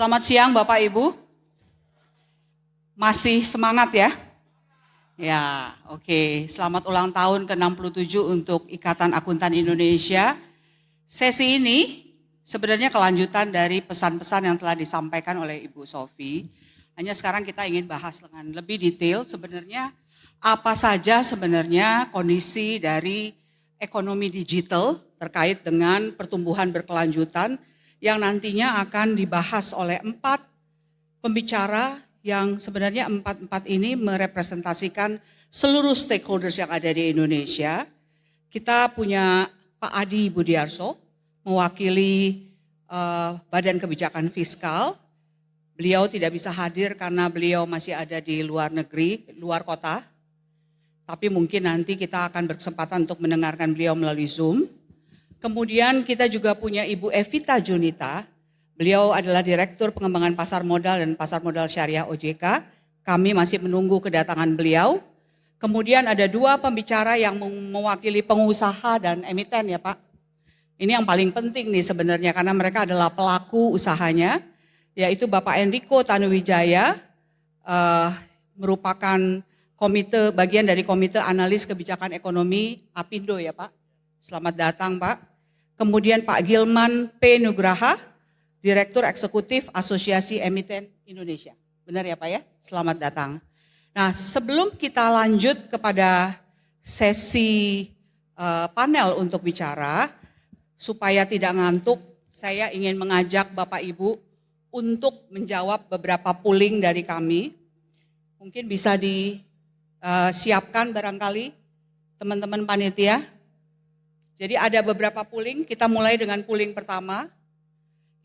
Selamat siang Bapak Ibu. Masih semangat ya? Ya, oke. Selamat ulang tahun ke-67 untuk Ikatan Akuntan Indonesia. Sesi ini sebenarnya kelanjutan dari pesan-pesan yang telah disampaikan oleh Ibu Sofi. Hanya sekarang kita ingin bahas dengan lebih detail sebenarnya apa saja sebenarnya kondisi dari ekonomi digital terkait dengan pertumbuhan berkelanjutan yang nantinya akan dibahas oleh 4 pembicara yang sebenarnya 4 ini merepresentasikan seluruh stakeholders yang ada di Indonesia. Kita punya Pak Adi Budiarso mewakili Badan Kebijakan Fiskal. Beliau tidak bisa hadir karena beliau masih ada di luar negeri, luar kota. Tapi mungkin nanti kita akan berkesempatan untuk mendengarkan beliau melalui Zoom. Kemudian kita juga punya Ibu Evita Junita, beliau adalah Direktur Pengembangan Pasar Modal dan Pasar Modal Syariah OJK. Kami masih menunggu kedatangan beliau. Kemudian ada 2 pembicara yang mewakili pengusaha dan emiten ya Pak. Ini yang paling penting nih sebenarnya karena mereka adalah pelaku usahanya, yaitu Bapak Enrico Tanuwijaya, merupakan bagian dari Komite Analis Kebijakan Ekonomi APindo ya Pak. Selamat datang Pak. Kemudian Pak Gilman P. Nugraha, Direktur Eksekutif Asosiasi Emiten Indonesia. Benar ya Pak ya? Selamat datang. Nah sebelum kita lanjut kepada sesi panel untuk bicara, supaya tidak ngantuk, saya ingin mengajak Bapak Ibu untuk menjawab beberapa polling dari kami. Mungkin bisa disiapkan barangkali teman-teman panitia. Jadi ada beberapa polling, kita mulai dengan polling pertama.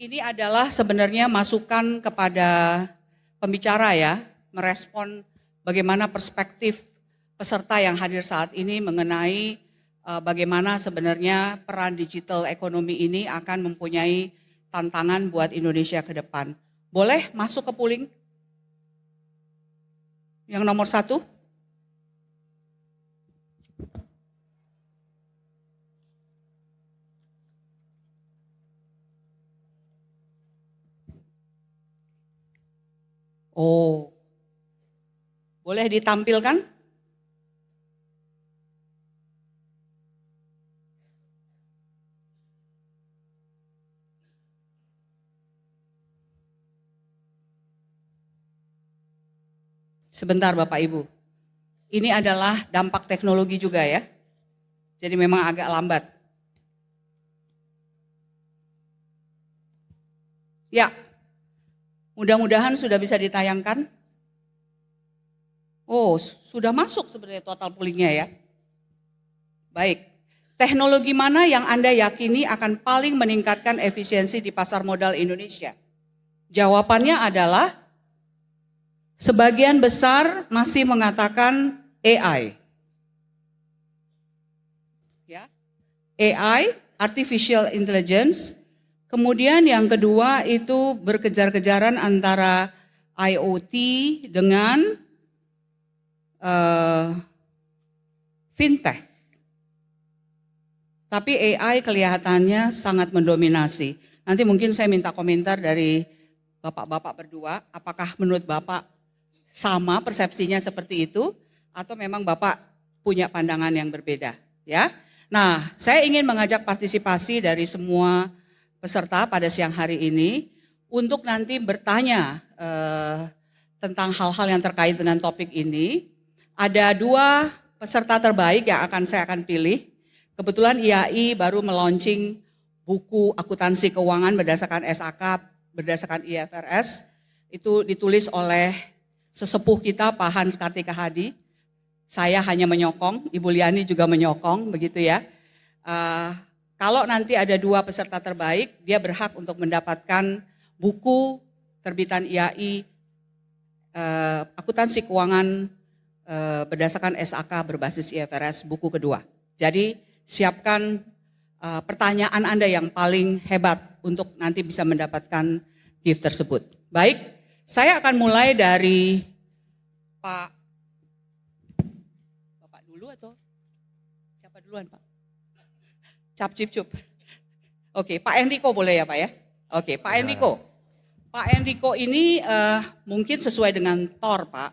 Ini adalah sebenarnya masukan kepada pembicara ya, merespon bagaimana perspektif peserta yang hadir saat ini mengenai bagaimana sebenarnya peran digital ekonomi ini akan mempunyai tantangan buat Indonesia ke depan. Boleh masuk ke polling? Yang nomor 1. Oh, boleh ditampilkan? Sebentar Bapak Ibu, ini adalah dampak teknologi juga ya, jadi memang agak lambat. Ya, mudah-mudahan sudah bisa ditayangkan. Oh, sudah masuk sebenarnya total pollingnya ya. Baik, teknologi mana yang Anda yakini akan paling meningkatkan efisiensi di pasar modal Indonesia? Jawabannya adalah sebagian besar masih mengatakan AI. Ya, AI, Artificial Intelligence. Kemudian yang kedua itu berkejar-kejaran antara IoT dengan fintech. Tapi AI kelihatannya sangat mendominasi. Nanti mungkin saya minta komentar dari Bapak-bapak berdua, apakah menurut Bapak sama persepsinya seperti itu atau memang Bapak punya pandangan yang berbeda, ya. Nah, saya ingin mengajak partisipasi dari semua peserta pada siang hari ini untuk nanti bertanya tentang hal-hal yang terkait dengan topik ini. Ada 2 peserta terbaik yang saya akan pilih. Kebetulan IAI baru meluncing buku akuntansi keuangan berdasarkan SAK, berdasarkan IFRS. Itu ditulis oleh sesepuh kita Pak Hans Kartika Hadi. Saya hanya menyokong, Ibu Liani juga menyokong, begitu ya. Kalau nanti ada 2 peserta terbaik, dia berhak untuk mendapatkan buku terbitan IAI akuntansi keuangan berdasarkan SAK berbasis IFRS buku kedua. Jadi siapkan pertanyaan Anda yang paling hebat untuk nanti bisa mendapatkan gift tersebut. Baik, saya akan mulai dari Bapak dulu atau siapa duluan Pak? Cap cip cup. Oke, Pak Enrico boleh ya Pak ya? Oke, Pak Enrico. Pak Enrico ini mungkin sesuai dengan TOR, Pak.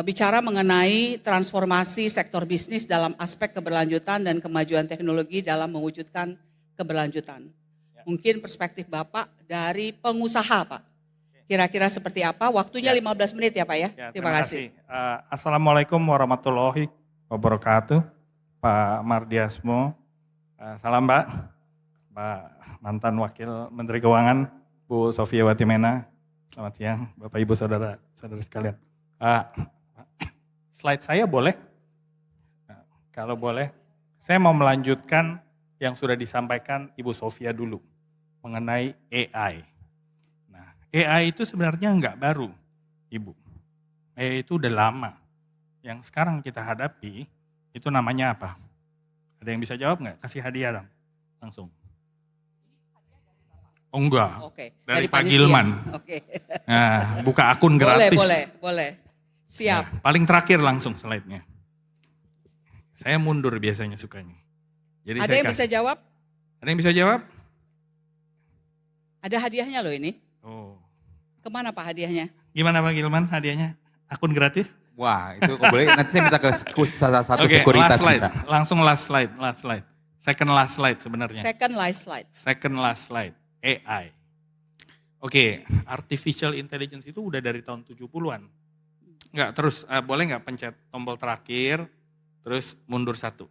Bicara mengenai transformasi sektor bisnis dalam aspek keberlanjutan dan kemajuan teknologi dalam mewujudkan keberlanjutan. Mungkin perspektif Bapak dari pengusaha, Pak. Kira-kira seperti apa? Waktunya 15 menit ya Pak ya. Terima kasih. Assalamualaikum warahmatullahi wabarakatuh. Pak Mardiasmo, salam Pak. Pak mantan Wakil Menteri Keuangan, Bu Sofia Watimena. Selamat siang Bapak Ibu Saudara sekalian. Slide saya boleh? Kalau boleh, saya mau melanjutkan yang sudah disampaikan Ibu Sofia dulu mengenai AI. Nah, AI itu sebenarnya enggak baru, Ibu. AI itu udah lama. Yang sekarang kita hadapi itu namanya apa? Ada yang bisa jawab enggak? Kasih hadiah dong, langsung. Oh enggak, dari Pak Gilman. Oke. Nah, buka akun gratis. Boleh. Siap. Nah, paling terakhir langsung slide-nya. Saya mundur biasanya sukanya. Jadi ada yang bisa jawab? Ada yang bisa jawab? Ada hadiahnya loh ini. Oh. Kemana Pak hadiahnya? Gimana Pak Gilman hadiahnya? Akun gratis? Wah itu kok boleh, nanti saya minta ke salah satu Oke, sekuritas last slide. bisa. Langsung last slide. Second last slide sebenarnya. Second last slide. AI. Oke, artificial intelligence itu udah dari tahun 70-an. Enggak, terus boleh nggak pencet tombol terakhir, terus mundur satu.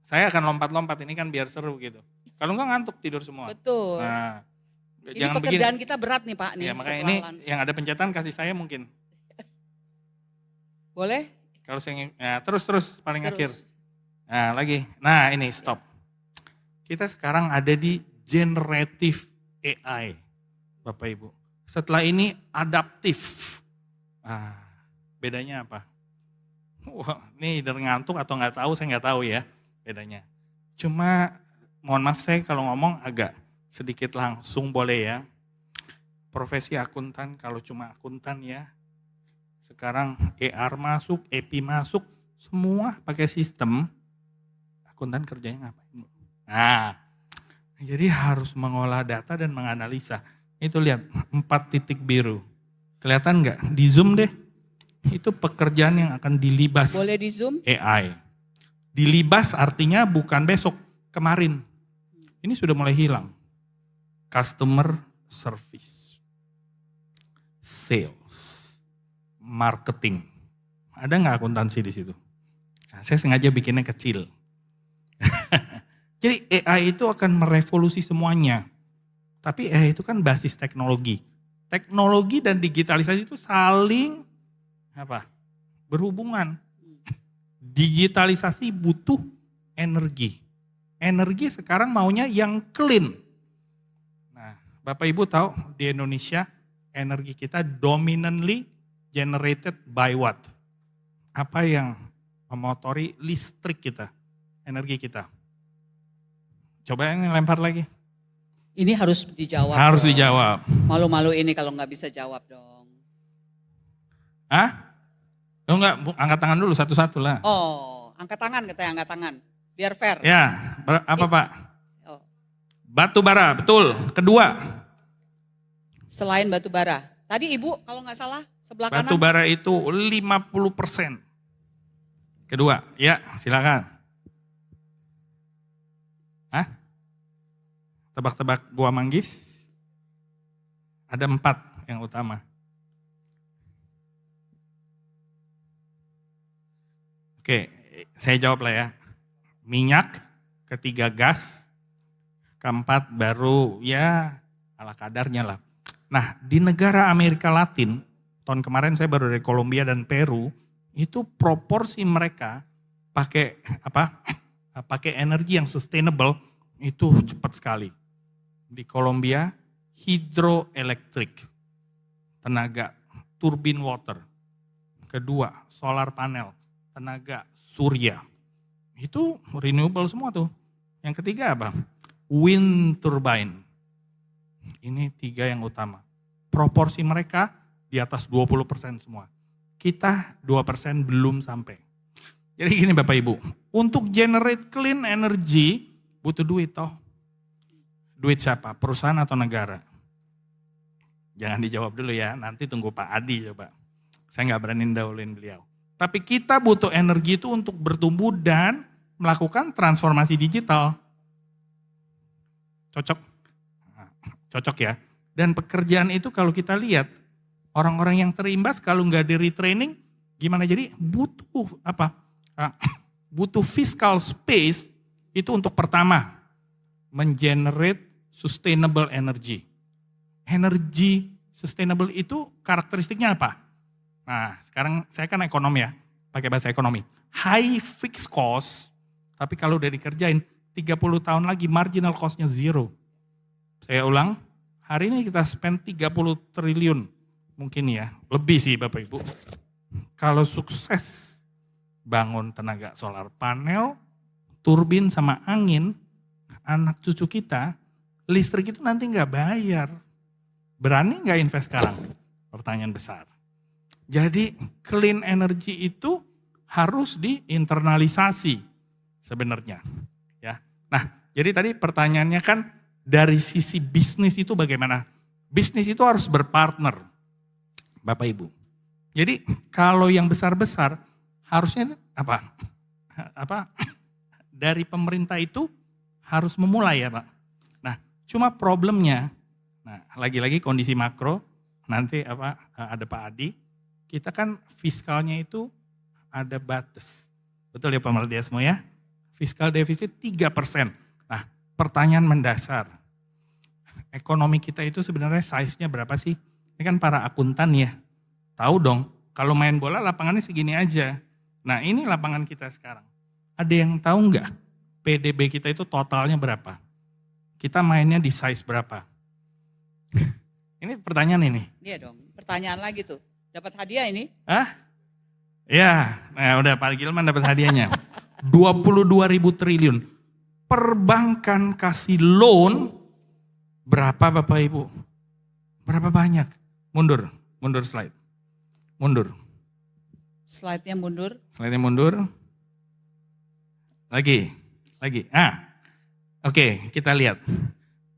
Saya akan lompat-lompat, ini kan biar seru gitu. Kalau enggak ngantuk tidur semua. Betul. Nah, ini pekerjaan kita berat nih Pak. Ya, makanya ini yang ada pencetan kasih saya mungkin. Boleh? Kalau saya terus paling akhir. Nah lagi, nah ini stop. Kita sekarang ada di generative AI, Bapak Ibu. Setelah ini adaptif. Bedanya apa? Wah, ini dari ngantuk atau nggak tahu, saya nggak tahu ya bedanya. Cuma mohon maaf saya kalau ngomong agak sedikit langsung boleh ya. Profesi akuntan kalau cuma akuntan ya. Sekarang ER masuk, EP masuk, semua pakai sistem. Akuntan kerjanya ngapain? Nah, jadi harus mengolah data dan menganalisa. Itu lihat 4 titik biru. Kelihatan nggak? Di zoom deh. Itu pekerjaan yang akan dilibas. Boleh di zoom? AI. Dilibas artinya bukan besok, kemarin. Ini sudah mulai hilang. Customer service, sales, marketing. Ada nggak akuntansi di situ? Nah, saya sengaja bikinnya kecil. Jadi AI itu akan merevolusi semuanya. Tapi AI itu kan basis teknologi. Teknologi dan digitalisasi itu saling berhubungan. Digitalisasi butuh energi. Energi sekarang maunya yang clean. Nah, Bapak Ibu tahu di Indonesia energi kita dominantly generated by what? Apa yang memotori listrik kita, energi kita? Coba yang lempar lagi. Ini harus dijawab. Harus dijawab. Malu-malu ini kalau nggak bisa jawab dong. Oh enggak, angkat tangan dulu satu-satu lah. Oh, angkat tangan katanya, angkat tangan. Biar fair. Ya, apa Pak? Oh. Batu bara, betul. Kedua. Selain batu bara. Tadi Ibu kalau nggak salah sebelah kanan. Batu bara itu 50%. Kedua, ya silakan. Tebak-tebak buah manggis. Ada 4 yang utama. Oke, saya jawab lah ya. Minyak, ketiga gas, keempat baru ya ala kadarnya lah. Nah di negara Amerika Latin, tahun kemarin saya baru dari Kolombia dan Peru, itu proporsi mereka pakai pakai energi yang sustainable itu cepat sekali. Di Kolombia hidroelektrik, tenaga turbin water. Kedua solar panel, tenaga surya. Itu renewable semua tuh. Yang ketiga apa? Wind turbine. Ini 3 yang utama. Proporsi mereka di atas 20% semua. Kita 2% belum sampai. Jadi gini Bapak Ibu, untuk generate clean energy butuh duit toh. Duit siapa? Perusahaan atau negara? Jangan dijawab dulu ya, nanti tunggu Pak Adi coba. Saya nggak berani daulin beliau. Tapi kita butuh energi itu untuk bertumbuh dan melakukan transformasi digital. Cocok? Nah, cocok ya. Dan pekerjaan itu kalau kita lihat, orang-orang yang terimbas kalau nggak di retraining, gimana? Jadi butuh apa? Butuh fiscal space itu untuk pertama, mengenerate sustainable energy. Energi sustainable itu karakteristiknya apa? Nah, sekarang saya kan ekonom ya, pakai bahasa ekonomi. High fixed cost, tapi kalau udah dikerjain 30 tahun lagi marginal cost-nya zero. Saya ulang, hari ini kita spend 30 triliun, mungkin ya, lebih sih Bapak Ibu. Kalau sukses bangun tenaga solar panel, turbin sama angin, anak cucu kita, listrik itu nanti nggak bayar. Berani nggak invest sekarang? Pertanyaan besar. Jadi clean energy itu harus diinternalisasi sebenarnya. Ya. Nah, jadi tadi pertanyaannya kan dari sisi bisnis itu bagaimana? Bisnis itu harus berpartner, Bapak Ibu. Jadi kalau yang besar-besar harusnya apa? Dari pemerintah itu harus memulai ya Pak. Nah, cuma problemnya, nah lagi-lagi kondisi makro, nanti ada Pak Adi, kita kan fiskalnya itu ada batas. Betul ya Pak Mardiasmo ya? Fiskal defisit 3%. Nah, pertanyaan mendasar. Ekonomi kita itu sebenarnya size-nya berapa sih? Ini kan para akuntan ya. Tahu dong, kalau main bola lapangannya segini aja. Nah, ini lapangan kita sekarang. Ada yang tahu nggak PDB kita itu totalnya berapa? Kita mainnya di size berapa? Ini pertanyaan ini. Iya dong, pertanyaan lagi tuh. Dapat hadiah ini? Ya, nah udah Pak Gilman dapat hadiahnya. 22.000 triliun. Perbankan kasih loan berapa Bapak Ibu? Berapa banyak? Mundur slide. Mundur. Slide-nya mundur. Slide-nya mundur. Lagi. Oke, kita lihat.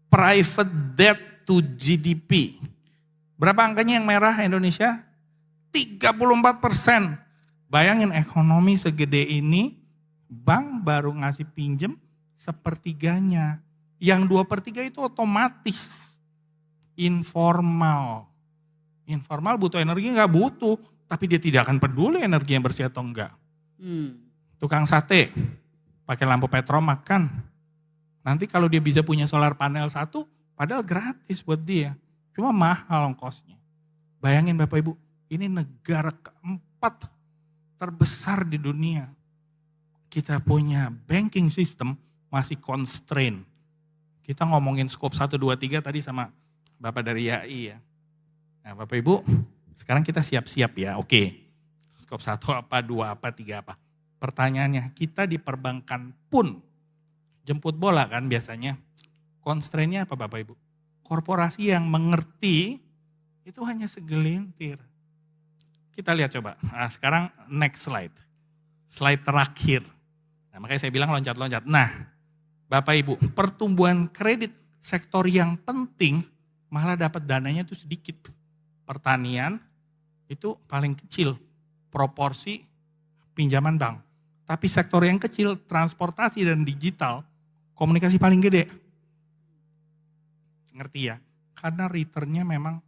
Private debt to GDP. Berapa angkanya yang merah Indonesia? 34%. Bayangin ekonomi segede ini, bank baru ngasih pinjem sepertiganya. Yang 2/3 itu otomatis. Informal. Informal butuh energi nggak butuh, tapi dia tidak akan peduli energi yang bersih atau enggak. Tukang sate, pakai lampu petro makan. Nanti kalau dia bisa punya solar panel satu, padahal gratis buat dia. Cuma mahal ongkosnya. Bayangin Bapak Ibu, ini negara keempat terbesar di dunia. Kita punya banking system masih constraint. Kita ngomongin scope 1, 2, 3 tadi sama Bapak dari YAI ya. Nah Bapak Ibu, sekarang kita siap-siap ya. Oke, scope 1 apa, 2 apa, 3 apa. Pertanyaannya, kita di perbankan pun jemput bola kan biasanya. Constraint-nya apa Bapak Ibu? Korporasi yang mengerti itu hanya segelintir. Kita lihat coba. Nah, sekarang next slide. Slide terakhir. Nah, makanya saya bilang loncat-loncat. Nah, Bapak Ibu, pertumbuhan kredit sektor yang penting malah dapat dananya itu sedikit. Pertanian itu paling kecil proporsi pinjaman bank. Tapi sektor yang kecil, transportasi dan digital, komunikasi paling gede. Ngerti ya? Karena returnnya memang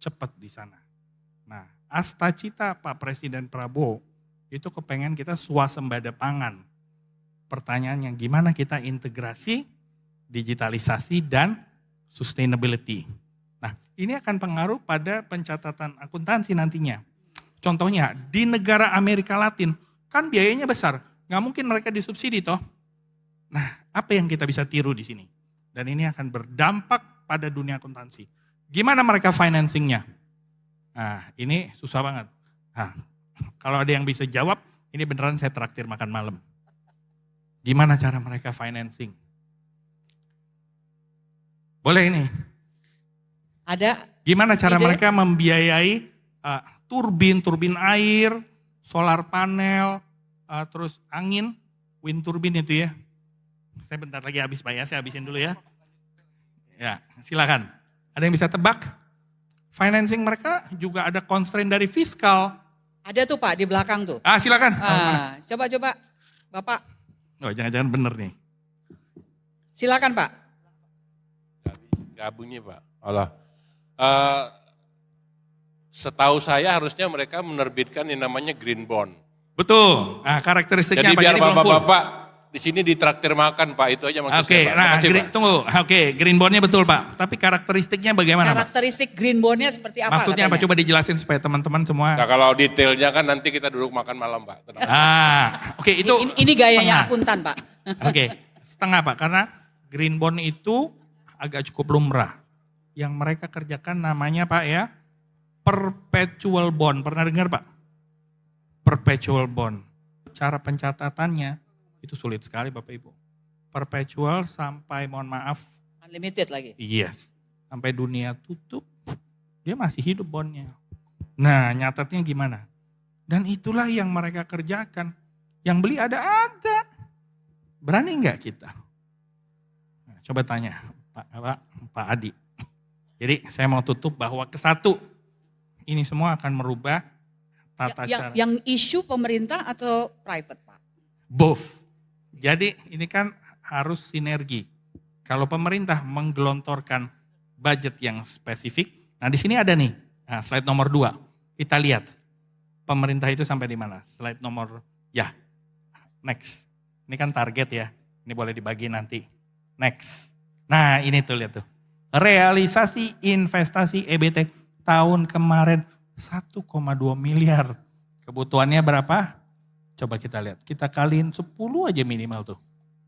cepat di sana. Nah, asta-cita Pak Presiden Prabowo itu kepengen kita swasembada pangan. Pertanyaannya gimana kita integrasi, digitalisasi dan sustainability. Nah, ini akan pengaruh pada pencatatan akuntansi nantinya. Contohnya di negara Amerika Latin kan biayanya besar, nggak mungkin mereka disubsidi toh. Nah, apa yang kita bisa tiru di sini? Dan ini akan berdampak pada dunia akuntansi. Gimana mereka financingnya? Nah, ini susah banget. Nah, kalau ada yang bisa jawab, ini beneran saya traktir makan malam. Gimana cara mereka financing? Boleh ini? Ada. Gimana cara ide? mereka membiayai turbin air, solar panel, terus angin, wind turbine itu ya. Saya bentar lagi habis Pak ya, saya habisin dulu ya. Ya, silakan. Ada yang bisa tebak? financing mereka juga ada constraint dari fiskal. Ada tuh Pak di belakang tuh. Silakan. Coba Bapak. Oh, jangan-jangan bener nih. Silakan Pak. Gak bunyi Pak. Allah. Setahu saya harusnya mereka menerbitkan yang namanya green bond. Betul. Karakteristiknya Jadi apa? biar Jadi belum full. bapak-bapak di sini ditraktir makan Pak, itu aja maksud Oke, saya Pak. Makasih, Pak. tunggu. Oke, green bondnya betul Pak. Tapi karakteristiknya bagaimana Pak? Karakteristik green bondnya seperti apa? Maksudnya apa? katanya? Coba dijelasin supaya teman-teman semua. Nah kalau detailnya kan nanti kita duduk makan malam Pak. Tenang. Oke, itu Ini gayanya setengah. akuntan Pak. Oke, setengah Pak. Karena green bond itu agak cukup lumrah. Yang mereka kerjakan namanya Pak ya, perpetual bond. Pernah dengar Pak? Perpetual bond. Cara pencatatannya itu sulit sekali Bapak Ibu. Perpetual sampai mohon maaf. Unlimited lagi. Yes. Sampai dunia tutup, dia masih hidup bondnya. Nah nyatatnya gimana? Dan itulah yang mereka kerjakan. Yang beli ada. Berani nggak kita? Nah, coba tanya Pak Adi. Jadi saya mau tutup bahwa kesatu, ini semua akan merubah tata cara. Yang isu pemerintah atau private Pak? Both. Jadi ini kan harus sinergi. Kalau pemerintah menggelontorkan budget yang spesifik, nah di sini ada nih, slide nomor 2. Kita lihat pemerintah itu sampai di mana. Slide nomor, next. Ini kan target ya, ini boleh dibagi nanti. Next. Nah ini tuh lihat tuh. Realisasi investasi EBT tahun kemarin 1,2 miliar. Kebutuhannya berapa? Coba kita lihat, kita kaliin 10 aja minimal tuh.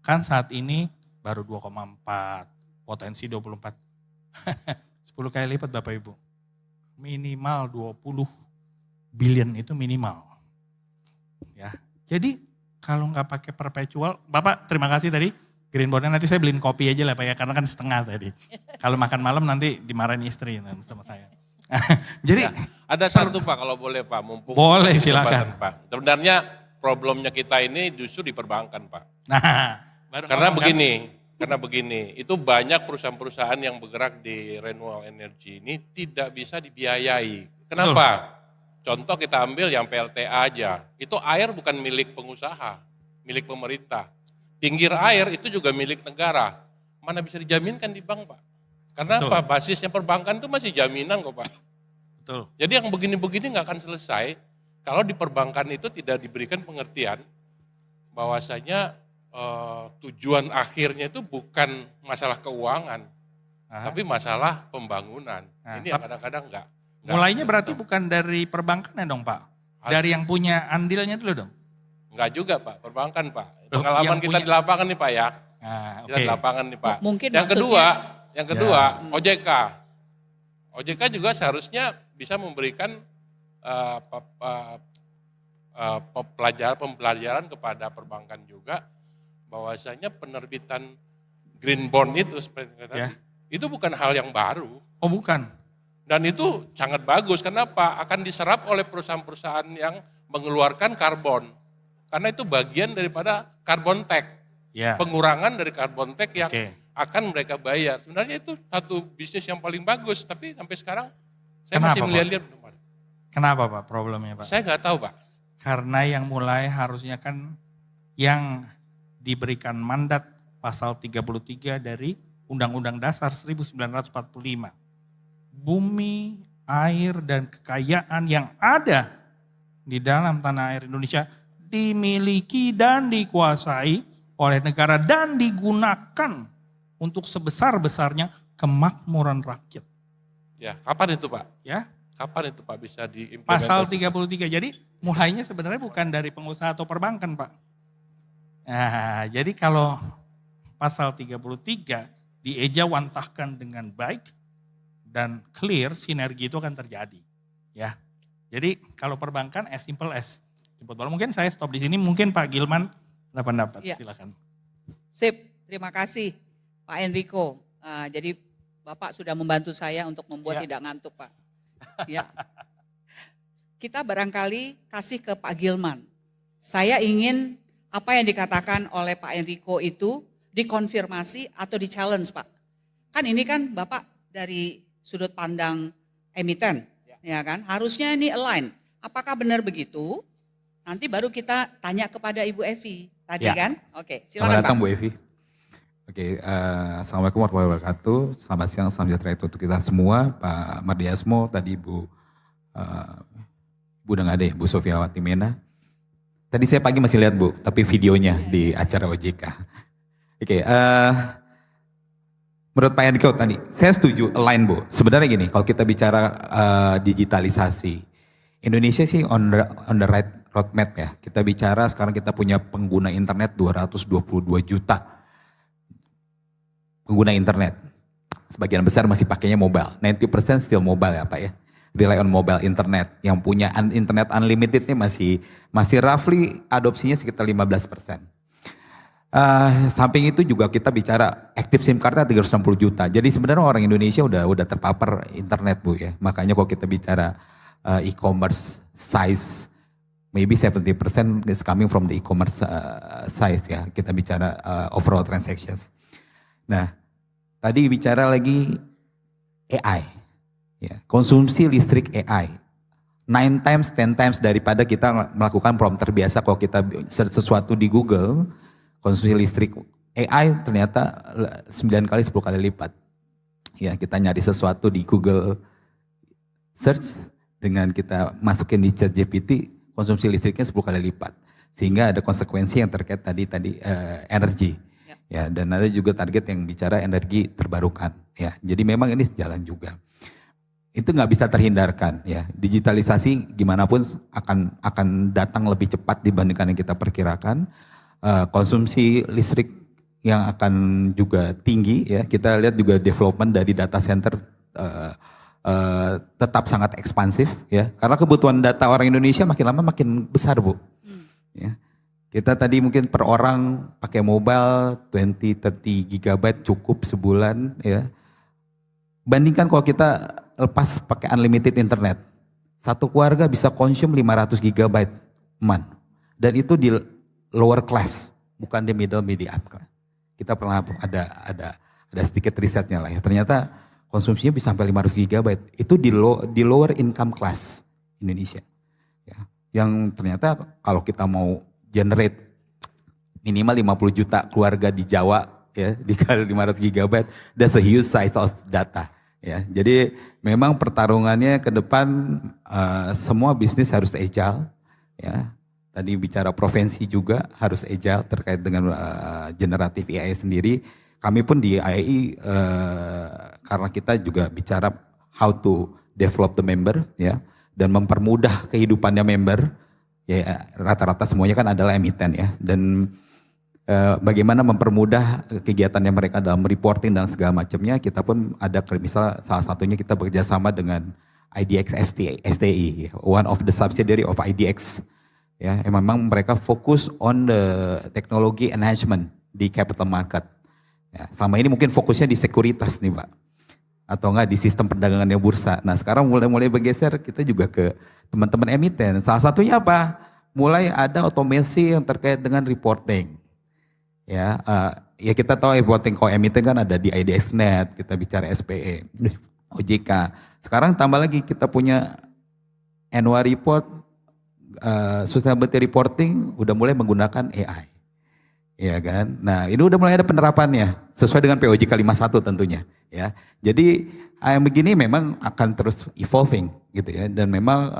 Kan saat ini baru 2,4, potensi 24. 10 kali lipat Bapak Ibu. Minimal 20 billion itu minimal. Ya. Jadi kalau nggak pakai perpetual, Bapak terima kasih tadi. Green bondnya nanti saya beliin kopi aja lah Pak ya, karena kan setengah tadi. Kalau makan malam nanti dimarahin istri sama saya. Jadi Ada satu Pak kalau boleh Pak, mumpung. Boleh, kesempatan, silakan. Pak. Sebenarnya problemnya kita ini justru di perbankan Pak. nah, baru Karena ngomong kan? begini, itu banyak perusahaan-perusahaan yang bergerak di renewable energy ini tidak bisa dibiayai. Kenapa? Contoh kita ambil yang PLTA aja, itu air bukan milik pengusaha, milik pemerintah. Pinggir air itu juga milik negara, mana bisa dijaminkan di bank Pak? Karena Betul. apa? Basisnya perbankan itu masih jaminan kok Pak. Betul. Jadi yang begini-begini nggak akan selesai kalau di perbankan itu tidak diberikan pengertian bahwasanya tujuan akhirnya itu bukan masalah keuangan, tapi masalah pembangunan. Nah, Ini yang kadang-kadang nggak. Mulainya berarti bukan dari perbankan ya dong Pak? Dari yang punya andilnya dulu dong? Enggak juga Pak, perbankan Pak. Loh, Pengalaman yang kita punya- di lapangan nih Pak ya. Kita Oke. di lapangan nih Pak. Mungkin yang kedua, Ya. OJK. OJK juga seharusnya bisa memberikan pembelajaran kepada perbankan juga bahwasanya penerbitan green bond itu seperti tadi, Ya. itu bukan hal yang baru. Oh bukan? Dan itu sangat bagus. Kenapa? Akan diserap oleh perusahaan-perusahaan yang mengeluarkan karbon. Karena itu bagian daripada carbon tax. Ya. Pengurangan dari carbon tax yang Oke. akan mereka bayar. Sebenarnya itu satu bisnis yang paling bagus. Tapi sampai sekarang saya Kenapa, masih Pak? melihat-lihat belum ada. Kenapa Pak problemnya Pak? Saya nggak tahu Pak. Karena yang mulai harusnya kan yang diberikan mandat pasal 33 dari Undang-Undang Dasar 1945. Bumi, air, dan kekayaan yang ada di dalam tanah air Indonesia dimiliki dan dikuasai oleh negara dan digunakan untuk sebesar-besarnya kemakmuran rakyat. Ya, kapan itu Pak? Ya, Kapan itu Pak bisa diimplementasi? pasal 33. Jadi mulainya sebenarnya bukan dari pengusaha atau perbankan Pak. Nah, jadi kalau pasal 33 diejawantahkan dengan baik dan clear, sinergi itu akan terjadi. Ya. Jadi kalau perbankan as simple as jemput bola. Mungkin saya stop di sini, mungkin Pak Gilman ada pendapat, Ya. silakan. Sip, terima kasih Pak Enrico. Jadi Bapak sudah membantu saya untuk membuat Ya. tidak ngantuk Pak. Ya. Kita barangkali kasih ke Pak Gilman. Saya ingin apa yang dikatakan oleh Pak Enrico itu dikonfirmasi atau di-challenge Pak. Kan ini kan Bapak dari sudut pandang emiten, ya kan? Harusnya ini align. Apakah benar begitu? Nanti baru kita tanya kepada Ibu Evi tadi Ya. kan? Oke, Selamat silakan Pak. datang Bu Evi. Oke, Assalamualaikum warahmatullahi wabarakatuh. Selamat siang, salam sejahtera untuk kita semua. Pak Mardiasmo, tadi Bu udah nggak ada ya, Bu Sofiawati Mena. Tadi saya pagi masih lihat Bu, tapi videonya di acara OJK. Oke, menurut Pak Yandiko tadi, saya setuju align Bu. Sebenarnya gini, kalau kita bicara digitalisasi, Indonesia sih on the right roadmap ya. Kita bicara sekarang kita punya pengguna internet 222 juta pengguna internet. Sebagian besar masih pakainya mobile. 90% still mobile ya Pak ya. Rely on mobile internet. Yang punya internet unlimited ini masih roughly adopsinya sekitar 15%. Samping itu juga kita bicara active SIM cardnya 360 juta. Jadi sebenarnya orang Indonesia udah terpapar internet Bu ya. Makanya kalau kita bicara e-commerce size, maybe 70% is coming from the e-commerce size ya. Kita bicara overall transactions. Nah, tadi bicara lagi AI, ya, konsumsi listrik AI, 9 times, 10 times daripada kita melakukan prompter biasa. Kalau kita search sesuatu di Google, konsumsi listrik AI ternyata 9 kali, 10 kali lipat. Ya, kita nyari sesuatu di Google search, dengan kita masukin di ChatGPT, konsumsi listriknya 10 kali lipat. Sehingga ada konsekuensi yang terkait tadi energi. Ya, dan ada juga target yang bicara energi terbarukan. Ya, jadi memang ini sejalan juga. Itu nggak bisa terhindarkan. Ya, digitalisasi gimana pun akan datang lebih cepat dibandingkan yang kita perkirakan. Konsumsi listrik yang akan juga tinggi. Ya, kita lihat juga development dari data center tetap sangat ekspansif. Ya, karena kebutuhan data orang Indonesia makin lama makin besar Bu. Ya. Kita tadi mungkin per orang pakai mobile 20-30 gigabyte cukup sebulan ya. Bandingkan kalau kita lepas pakai unlimited internet. Satu keluarga bisa konsum 500 gigabyte month. Dan itu di lower class, bukan di middle medium class. Kita pernah ada sedikit risetnya lah ya. Ternyata konsumsinya bisa sampai 500 gigabyte. Itu di lower income class Indonesia. Ya. Yang ternyata kalau kita mau generate minimal 50 juta keluarga di Jawa ya, dikali 500 gigabyte, that's a huge size of data ya. Jadi memang pertarungannya ke depan semua bisnis harus agile ya. Tadi bicara provinsi juga harus agile terkait dengan generatif AI sendiri. Kami pun di IAI karena kita juga bicara how to develop the member ya, dan mempermudah kehidupannya member. Ya, rata-rata semuanya kan adalah emiten ya, dan bagaimana mempermudah kegiatannya mereka dalam reporting dan segala macamnya. Kita pun ada, misal salah satunya kita bekerja sama dengan IDX STI, one of the subsidiary of IDX ya, yang memang mereka fokus on the technology enhancement di capital market ya. Selama ini mungkin fokusnya di sekuritas nih Pak, atau enggak di sistem perdagangannya bursa. Nah sekarang mulai bergeser kita juga ke teman-teman emiten. Salah satunya apa? Mulai ada otomasi yang terkait dengan reporting. Ya, ya kita tahu reporting kalau emiten kan ada di IDXnet, kita bicara SPE, OJK. Sekarang tambah lagi kita punya annual report, sustainability reporting udah mulai menggunakan AI. Ya kan? Nah ini udah mulai ada penerapannya sesuai dengan POJK 51 tentunya. Ya, jadi yang begini memang akan terus evolving gitu ya, dan memang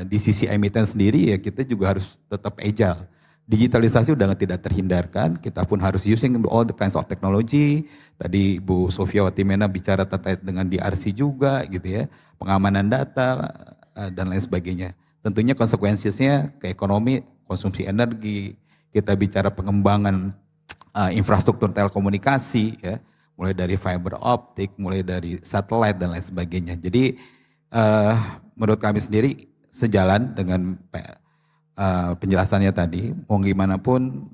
di sisi emiten sendiri ya kita juga harus tetap agile. Digitalisasi udah tidak terhindarkan, kita pun harus using all the kinds of technology. Tadi Bu Sofia Watimena bicara terkait dengan DRC juga gitu ya, pengamanan data dan lain sebagainya. Tentunya konsekuensinya ke ekonomi, konsumsi energi, kita bicara pengembangan infrastruktur telekomunikasi ya, mulai dari fiber optik, mulai dari satellite dan lain sebagainya. Jadi menurut kami sendiri sejalan dengan penjelasannya tadi, mau gimana pun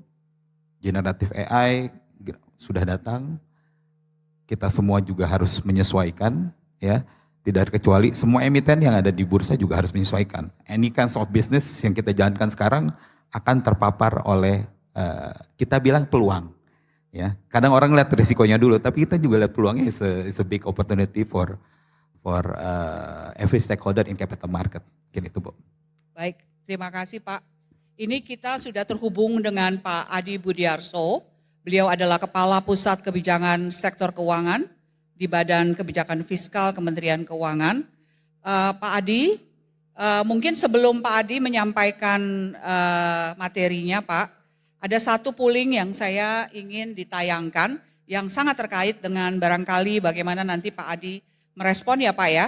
generatif AI sudah datang, kita semua juga harus menyesuaikan ya. Tidak terkecuali semua emiten yang ada di bursa juga harus menyesuaikan. Any kinds of business yang kita jalankan sekarang akan terpapar oleh kita bilang peluang. Ya, kadang orang lihat risikonya dulu, tapi kita juga lihat peluangnya is a big opportunity for for every stakeholder in capital market. Mungkin itu, Bu. Baik, terima kasih Pak. Ini kita sudah terhubung dengan Pak Adi Budiarso. Beliau adalah Kepala Pusat Kebijakan Sektor Keuangan di Badan Kebijakan Fiskal Kementerian Keuangan. Pak Adi, mungkin sebelum Pak Adi menyampaikan materinya Pak, ada satu polling yang saya ingin ditayangkan yang sangat terkait dengan barangkali bagaimana nanti Pak Adi merespon ya Pak ya.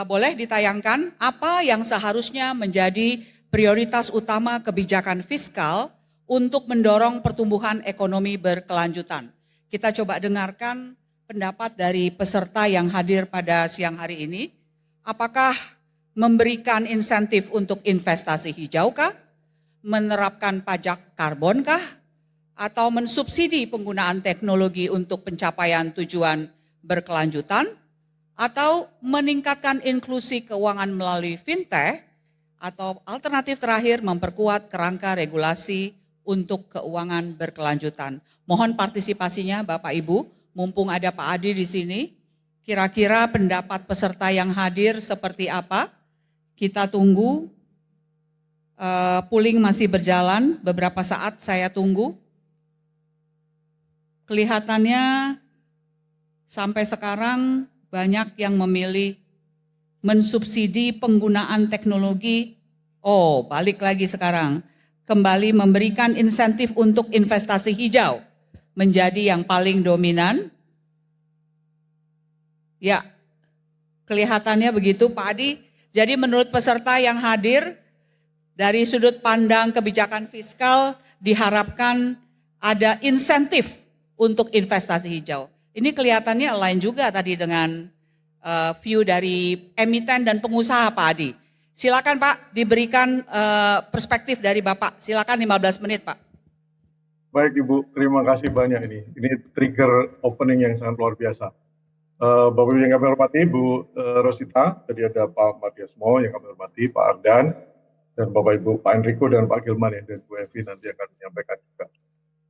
Boleh ditayangkan apa yang seharusnya menjadi prioritas utama kebijakan fiskal untuk mendorong pertumbuhan ekonomi berkelanjutan. Kita coba dengarkan pendapat dari peserta yang hadir pada siang hari ini. Apakah memberikan insentif untuk investasi hijau kah? Menerapkan pajak karbon kah? Atau mensubsidi penggunaan teknologi untuk pencapaian tujuan berkelanjutan? Atau meningkatkan inklusi keuangan melalui fintech? Atau alternatif terakhir memperkuat kerangka regulasi untuk keuangan berkelanjutan. Mohon partisipasinya Bapak Ibu, mumpung ada Pak Adi di sini. Kira-kira pendapat peserta yang hadir seperti apa? Kita tunggu. Polling masih berjalan, beberapa saat saya tunggu. Kelihatannya sampai sekarang banyak yang memilih mensubsidi penggunaan teknologi. Oh, balik lagi sekarang. Kembali memberikan insentif untuk investasi hijau menjadi yang paling dominan. Ya, kelihatannya begitu Pak Adi. Jadi menurut peserta yang hadir, dari sudut pandang kebijakan fiskal diharapkan ada insentif untuk investasi hijau. Ini kelihatannya lain juga tadi dengan view dari emiten dan pengusaha Pak Adi. Silakan Pak diberikan perspektif dari Bapak. Silakan 15 menit Pak. Baik Ibu, terima kasih banyak ini. Ini trigger opening yang sangat luar biasa. Bapak Ibu yang kami hormati, Bu Rosita, tadi ada Pak Madiasmo yang kami hormati, Pak Ardan, dan Bapak Ibu, Pak Enrico dan Pak Gilman ya, dan Bu Evi nanti akan menyampaikan juga.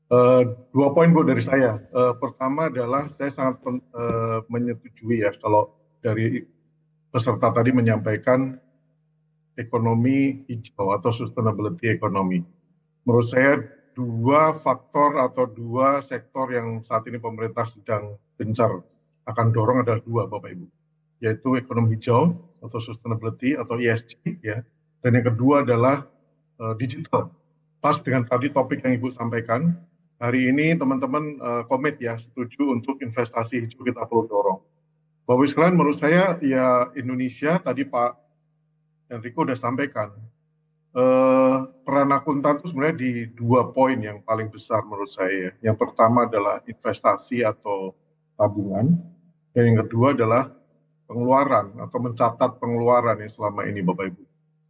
2 poin Bu dari saya. Pertama adalah saya sangat menyetujui ya kalau dari peserta tadi menyampaikan ekonomi hijau atau sustainability ekonomi. Menurut saya 2 faktor atau 2 sektor yang saat ini pemerintah sedang gencar akan dorong adalah 2 Bapak Ibu, yaitu ekonomi hijau atau sustainability atau ESG ya, dan yang kedua adalah digital. Pas dengan tadi topik yang Ibu sampaikan, hari ini teman-teman komit ya, setuju untuk investasi hijau kita perlu dorong. Bapak Ibu sekalian, menurut saya ya Indonesia tadi Pak Enrico sudah sampaikan, peran akuntan itu sebenarnya di 2 poin yang paling besar menurut saya. Yang pertama adalah investasi atau tabungan, dan yang kedua adalah pengeluaran atau mencatat pengeluaran yang selama ini Bapak Ibu.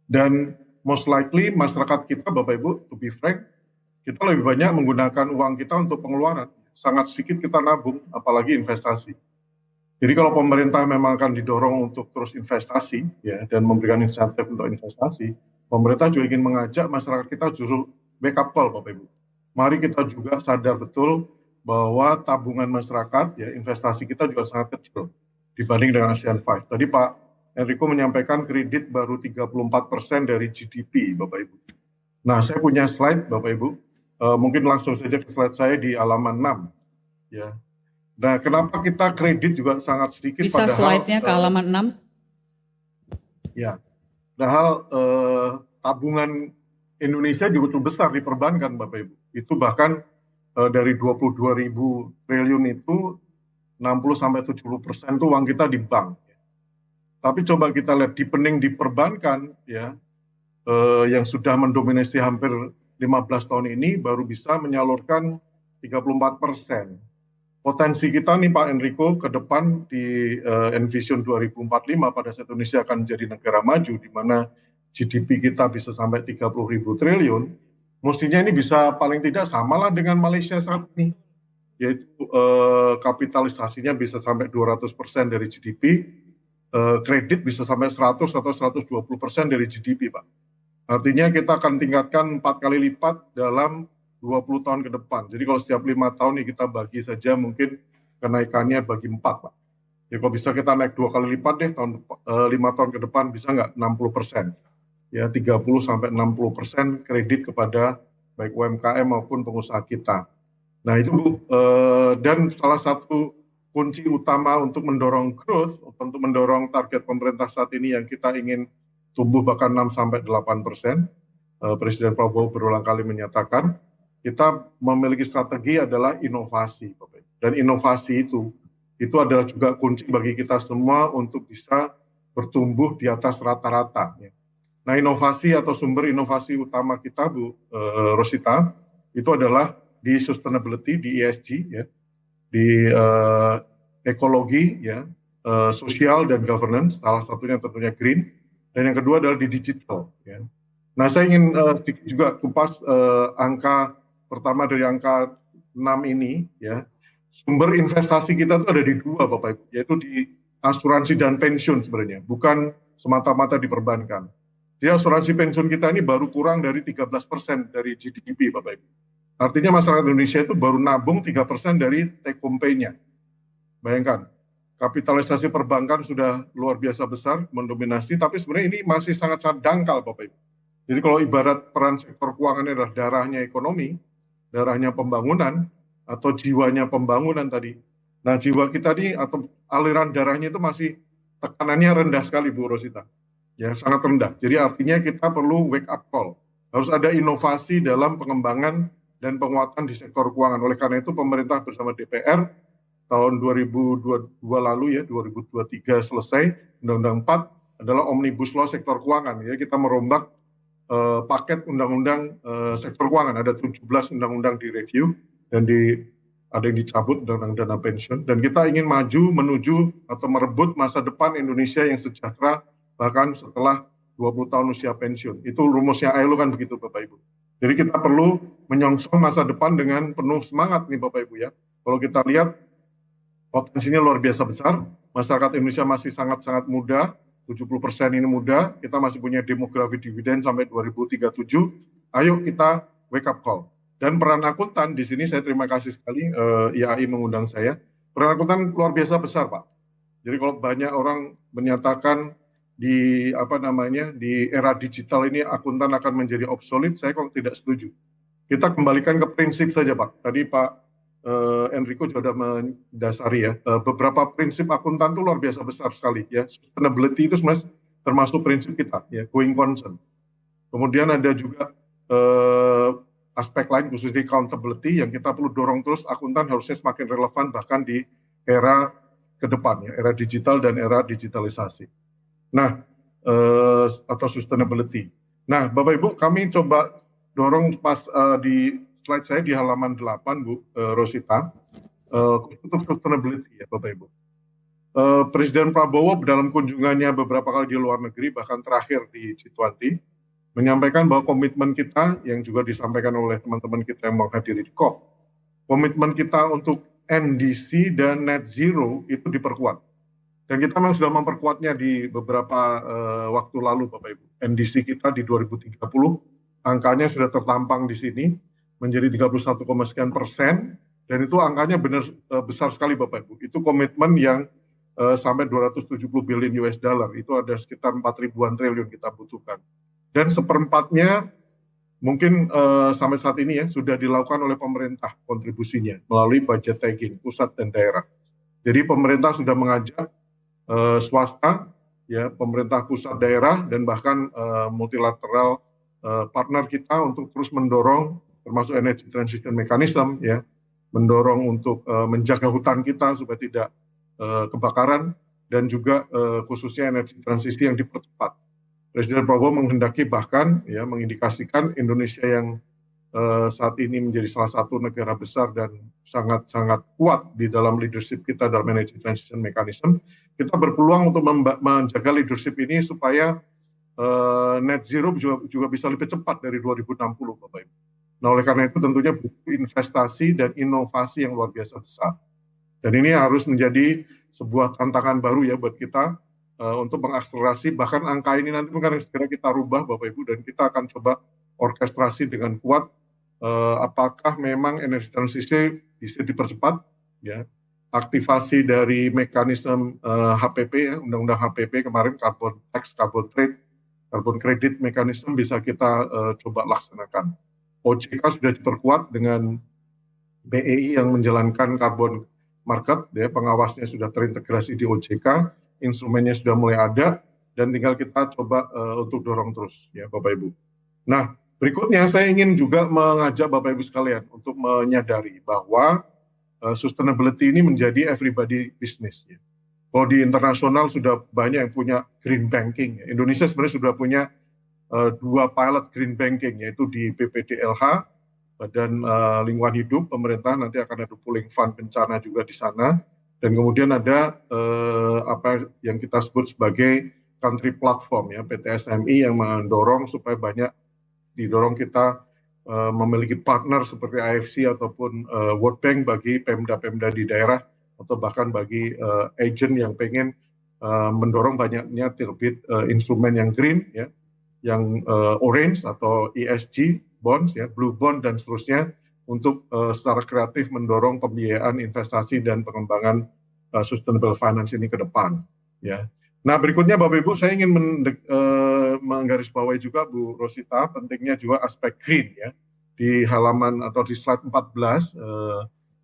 Dan most likely masyarakat kita Bapak Ibu, to be frank, kita lebih banyak menggunakan uang kita untuk pengeluaran. Sangat sedikit kita nabung, apalagi investasi. Jadi kalau pemerintah memang akan didorong untuk terus investasi ya, dan memberikan insentif untuk investasi, pemerintah juga ingin mengajak masyarakat kita justru backup call Bapak Ibu. Mari kita juga sadar betul bahwa tabungan masyarakat, ya investasi kita juga sangat kecil dibanding dengan ASEAN 5. Tadi Pak Enrico menyampaikan kredit baru 34% dari GDP Bapak Ibu. Nah saya punya slide Bapak Ibu, mungkin langsung saja ke slide saya di halaman 6. Ya. Nah kenapa kita kredit juga sangat sedikit? Bisa slide-nya ke halaman 6? Ya, padahal tabungan Indonesia juga cukup besar di perbankan Bapak Ibu. Itu bahkan dari 22.000 triliun itu 60-70% itu uang kita di bank. Tapi coba kita lihat deepening di perbankan ya, yang sudah mendominasi hampir 15 tahun ini baru bisa menyalurkan 34%. Potensi kita nih Pak Enrico ke depan di Envision 2045 pada saat Indonesia akan menjadi negara maju di mana GDP kita bisa sampai 30.000 triliun, mestinya ini bisa paling tidak samalah dengan Malaysia saat ini, yaitu kapitalisasinya bisa sampai 200% dari GDP, kredit bisa sampai 100 atau 120% dari GDP Pak. Artinya kita akan tingkatkan 4 kali lipat dalam 20 tahun ke depan. Jadi kalau setiap 5 tahun ini kita bagi saja mungkin kenaikannya bagi 4 Pak. Ya kalau bisa kita naik 2 kali lipat deh 5 tahun ke depan, bisa nggak 60%? Ya 30-60% kredit kepada baik UMKM maupun pengusaha kita. Nah itu Bu, dan salah satu kunci utama untuk mendorong growth, untuk mendorong target pemerintah saat ini yang kita ingin tumbuh bahkan 6-8%, Presiden Prabowo berulang kali menyatakan, kita memiliki strategi adalah inovasi. Dan inovasi itu adalah juga kunci bagi kita semua untuk bisa bertumbuh di atas rata-rata. Nah inovasi atau sumber inovasi utama kita Bu Rosita, itu adalah di sustainability, di ESG, ya, di ekologi, ya, sosial dan governance, salah satunya tentunya green, dan yang kedua adalah di digital. Ya. Nah saya ingin juga kupas angka pertama dari angka 6 ini, ya, sumber investasi kita itu ada di 2 Bapak Ibu, yaitu di asuransi dan pensiun sebenarnya, bukan semata-mata di perbankan. Jadi asuransi pensiun kita ini baru kurang dari 13% dari GDP Bapak Ibu. Artinya masyarakat Indonesia itu baru nabung 3% dari take home pay-nya. Bayangkan, kapitalisasi perbankan sudah luar biasa besar, mendominasi, tapi sebenarnya ini masih sangat-sangat dangkal Bapak Ibu. Jadi kalau ibarat peran sektor keuangan adalah darahnya ekonomi, darahnya pembangunan, atau jiwanya pembangunan tadi. Nah jiwa kita ini atau aliran darahnya itu masih tekanannya rendah sekali Bu Rosita. Ya sangat rendah. Jadi artinya kita perlu wake up call. Harus ada inovasi dalam pengembangan dan penguatan di sektor keuangan. Oleh karena itu pemerintah bersama DPR tahun 2022 lalu ya 2023 selesai Undang-Undang 4 adalah Omnibus Law sektor keuangan. Ya kita merombak paket undang-undang sektor keuangan. Ada 17 undang-undang direview dan ada yang dicabut undang-undang dana pensiun. Dan kita ingin maju menuju atau merebut masa depan Indonesia yang sejahtera bahkan setelah 20 tahun usia pensiun. Itu rumusnya ILO kan begitu Bapak Ibu. Jadi kita perlu menyongsong masa depan dengan penuh semangat nih Bapak Ibu ya. Kalau kita lihat potensinya luar biasa besar, masyarakat Indonesia masih sangat-sangat muda, 70% ini muda, kita masih punya demografi dividen sampai 2037, ayo kita wake up call. Dan peran akuntan, di sini saya terima kasih sekali IAI mengundang saya, peran akuntan luar biasa besar Pak. Jadi kalau banyak orang menyatakan di era digital ini akuntan akan menjadi obsolete, saya kok tidak setuju. Kita kembalikan ke prinsip saja Pak. Tadi Pak Enrico sudah mendasari ya, beberapa prinsip akuntan itu luar biasa besar sekali ya. Sustainability itu sebenarnya termasuk prinsip kita ya, going concern. Kemudian ada juga aspek lain khususnya accountability yang kita perlu dorong terus, akuntan harusnya semakin relevan bahkan di era ke depan ya, era digital dan era digitalisasi. Nah, atau sustainability. Nah, Bapak Ibu, kami coba dorong pas di slide saya di halaman 8, Bu Rosita, untuk sustainability ya, Bapak Ibu. Presiden Prabowo dalam kunjungannya beberapa kali di luar negeri, bahkan terakhir di G20, menyampaikan bahwa komitmen kita yang juga disampaikan oleh teman-teman kita yang menghadiri di COP, komitmen kita untuk NDC dan net zero itu diperkuat. Dan kita memang sudah memperkuatnya di beberapa waktu lalu Bapak Ibu. NDC kita di 2030, angkanya sudah tertampang di sini, menjadi 31, sekian persen, dan itu angkanya benar besar sekali Bapak Ibu. Itu komitmen yang sampai 270 billion US dollar, itu ada sekitar 4.000-an triliun kita butuhkan. Dan seperempatnya mungkin sampai saat ini ya sudah dilakukan oleh pemerintah kontribusinya melalui budget tagging pusat dan daerah. Jadi pemerintah sudah mengajak swasta, ya pemerintah pusat daerah dan bahkan multilateral partner kita untuk terus mendorong termasuk energy transition mechanism, ya mendorong untuk menjaga hutan kita supaya tidak kebakaran dan juga khususnya energi transisi yang dipercepat. Presiden Prabowo menghendaki bahkan ya mengindikasikan Indonesia yang saat ini menjadi salah satu negara besar dan sangat-sangat kuat di dalam leadership kita dalam energy transition mechanism, kita berpeluang untuk menjaga leadership ini supaya net zero juga bisa lebih cepat dari 2060, Bapak Ibu. Nah, oleh karena itu tentunya butuh investasi dan inovasi yang luar biasa besar. Dan ini harus menjadi sebuah tantangan baru ya buat kita untuk mengakselerasi, bahkan angka ini nanti mungkin segera kita rubah Bapak Ibu, dan kita akan coba orkestrasi dengan kuat apakah memang energi transisi bisa dipercepat ya aktivasi dari mekanisme HPP ya, Undang-Undang HPP kemarin carbon tax, carbon trade, carbon credit mekanisme bisa kita coba laksanakan. OJK sudah diperkuat dengan BEI yang menjalankan carbon market, ya, pengawasnya sudah terintegrasi di OJK, instrumennya sudah mulai ada, dan tinggal kita coba untuk dorong terus, ya Bapak Ibu. Nah, berikutnya saya ingin juga mengajak Bapak Ibu sekalian untuk menyadari bahwa sustainability ini menjadi everybody business. Ya. Kalau di internasional sudah banyak yang punya green banking. Ya. Indonesia sebenarnya sudah punya 2 pilot green banking, yaitu di BPDLH, Badan Lingkungan Hidup, pemerintah nanti akan ada pooling fund bencana juga di sana. Dan kemudian ada apa yang kita sebut sebagai country platform, ya, PTSMI yang mendorong supaya banyak didorong kita memiliki partner seperti AFC ataupun World Bank bagi Pemda-Pemda di daerah atau bahkan bagi agent yang pengen mendorong banyaknya terbit instrumen yang green, ya, yang orange atau ESG bonds, ya, blue bond dan seterusnya untuk secara kreatif mendorong pembiayaan investasi dan pengembangan sustainable finance ini ke depan. Ya. Nah, berikutnya Bapak Ibu, saya ingin menggarisbawahi juga Bu Rosita pentingnya juga aspek green, ya, di halaman atau di slide 14.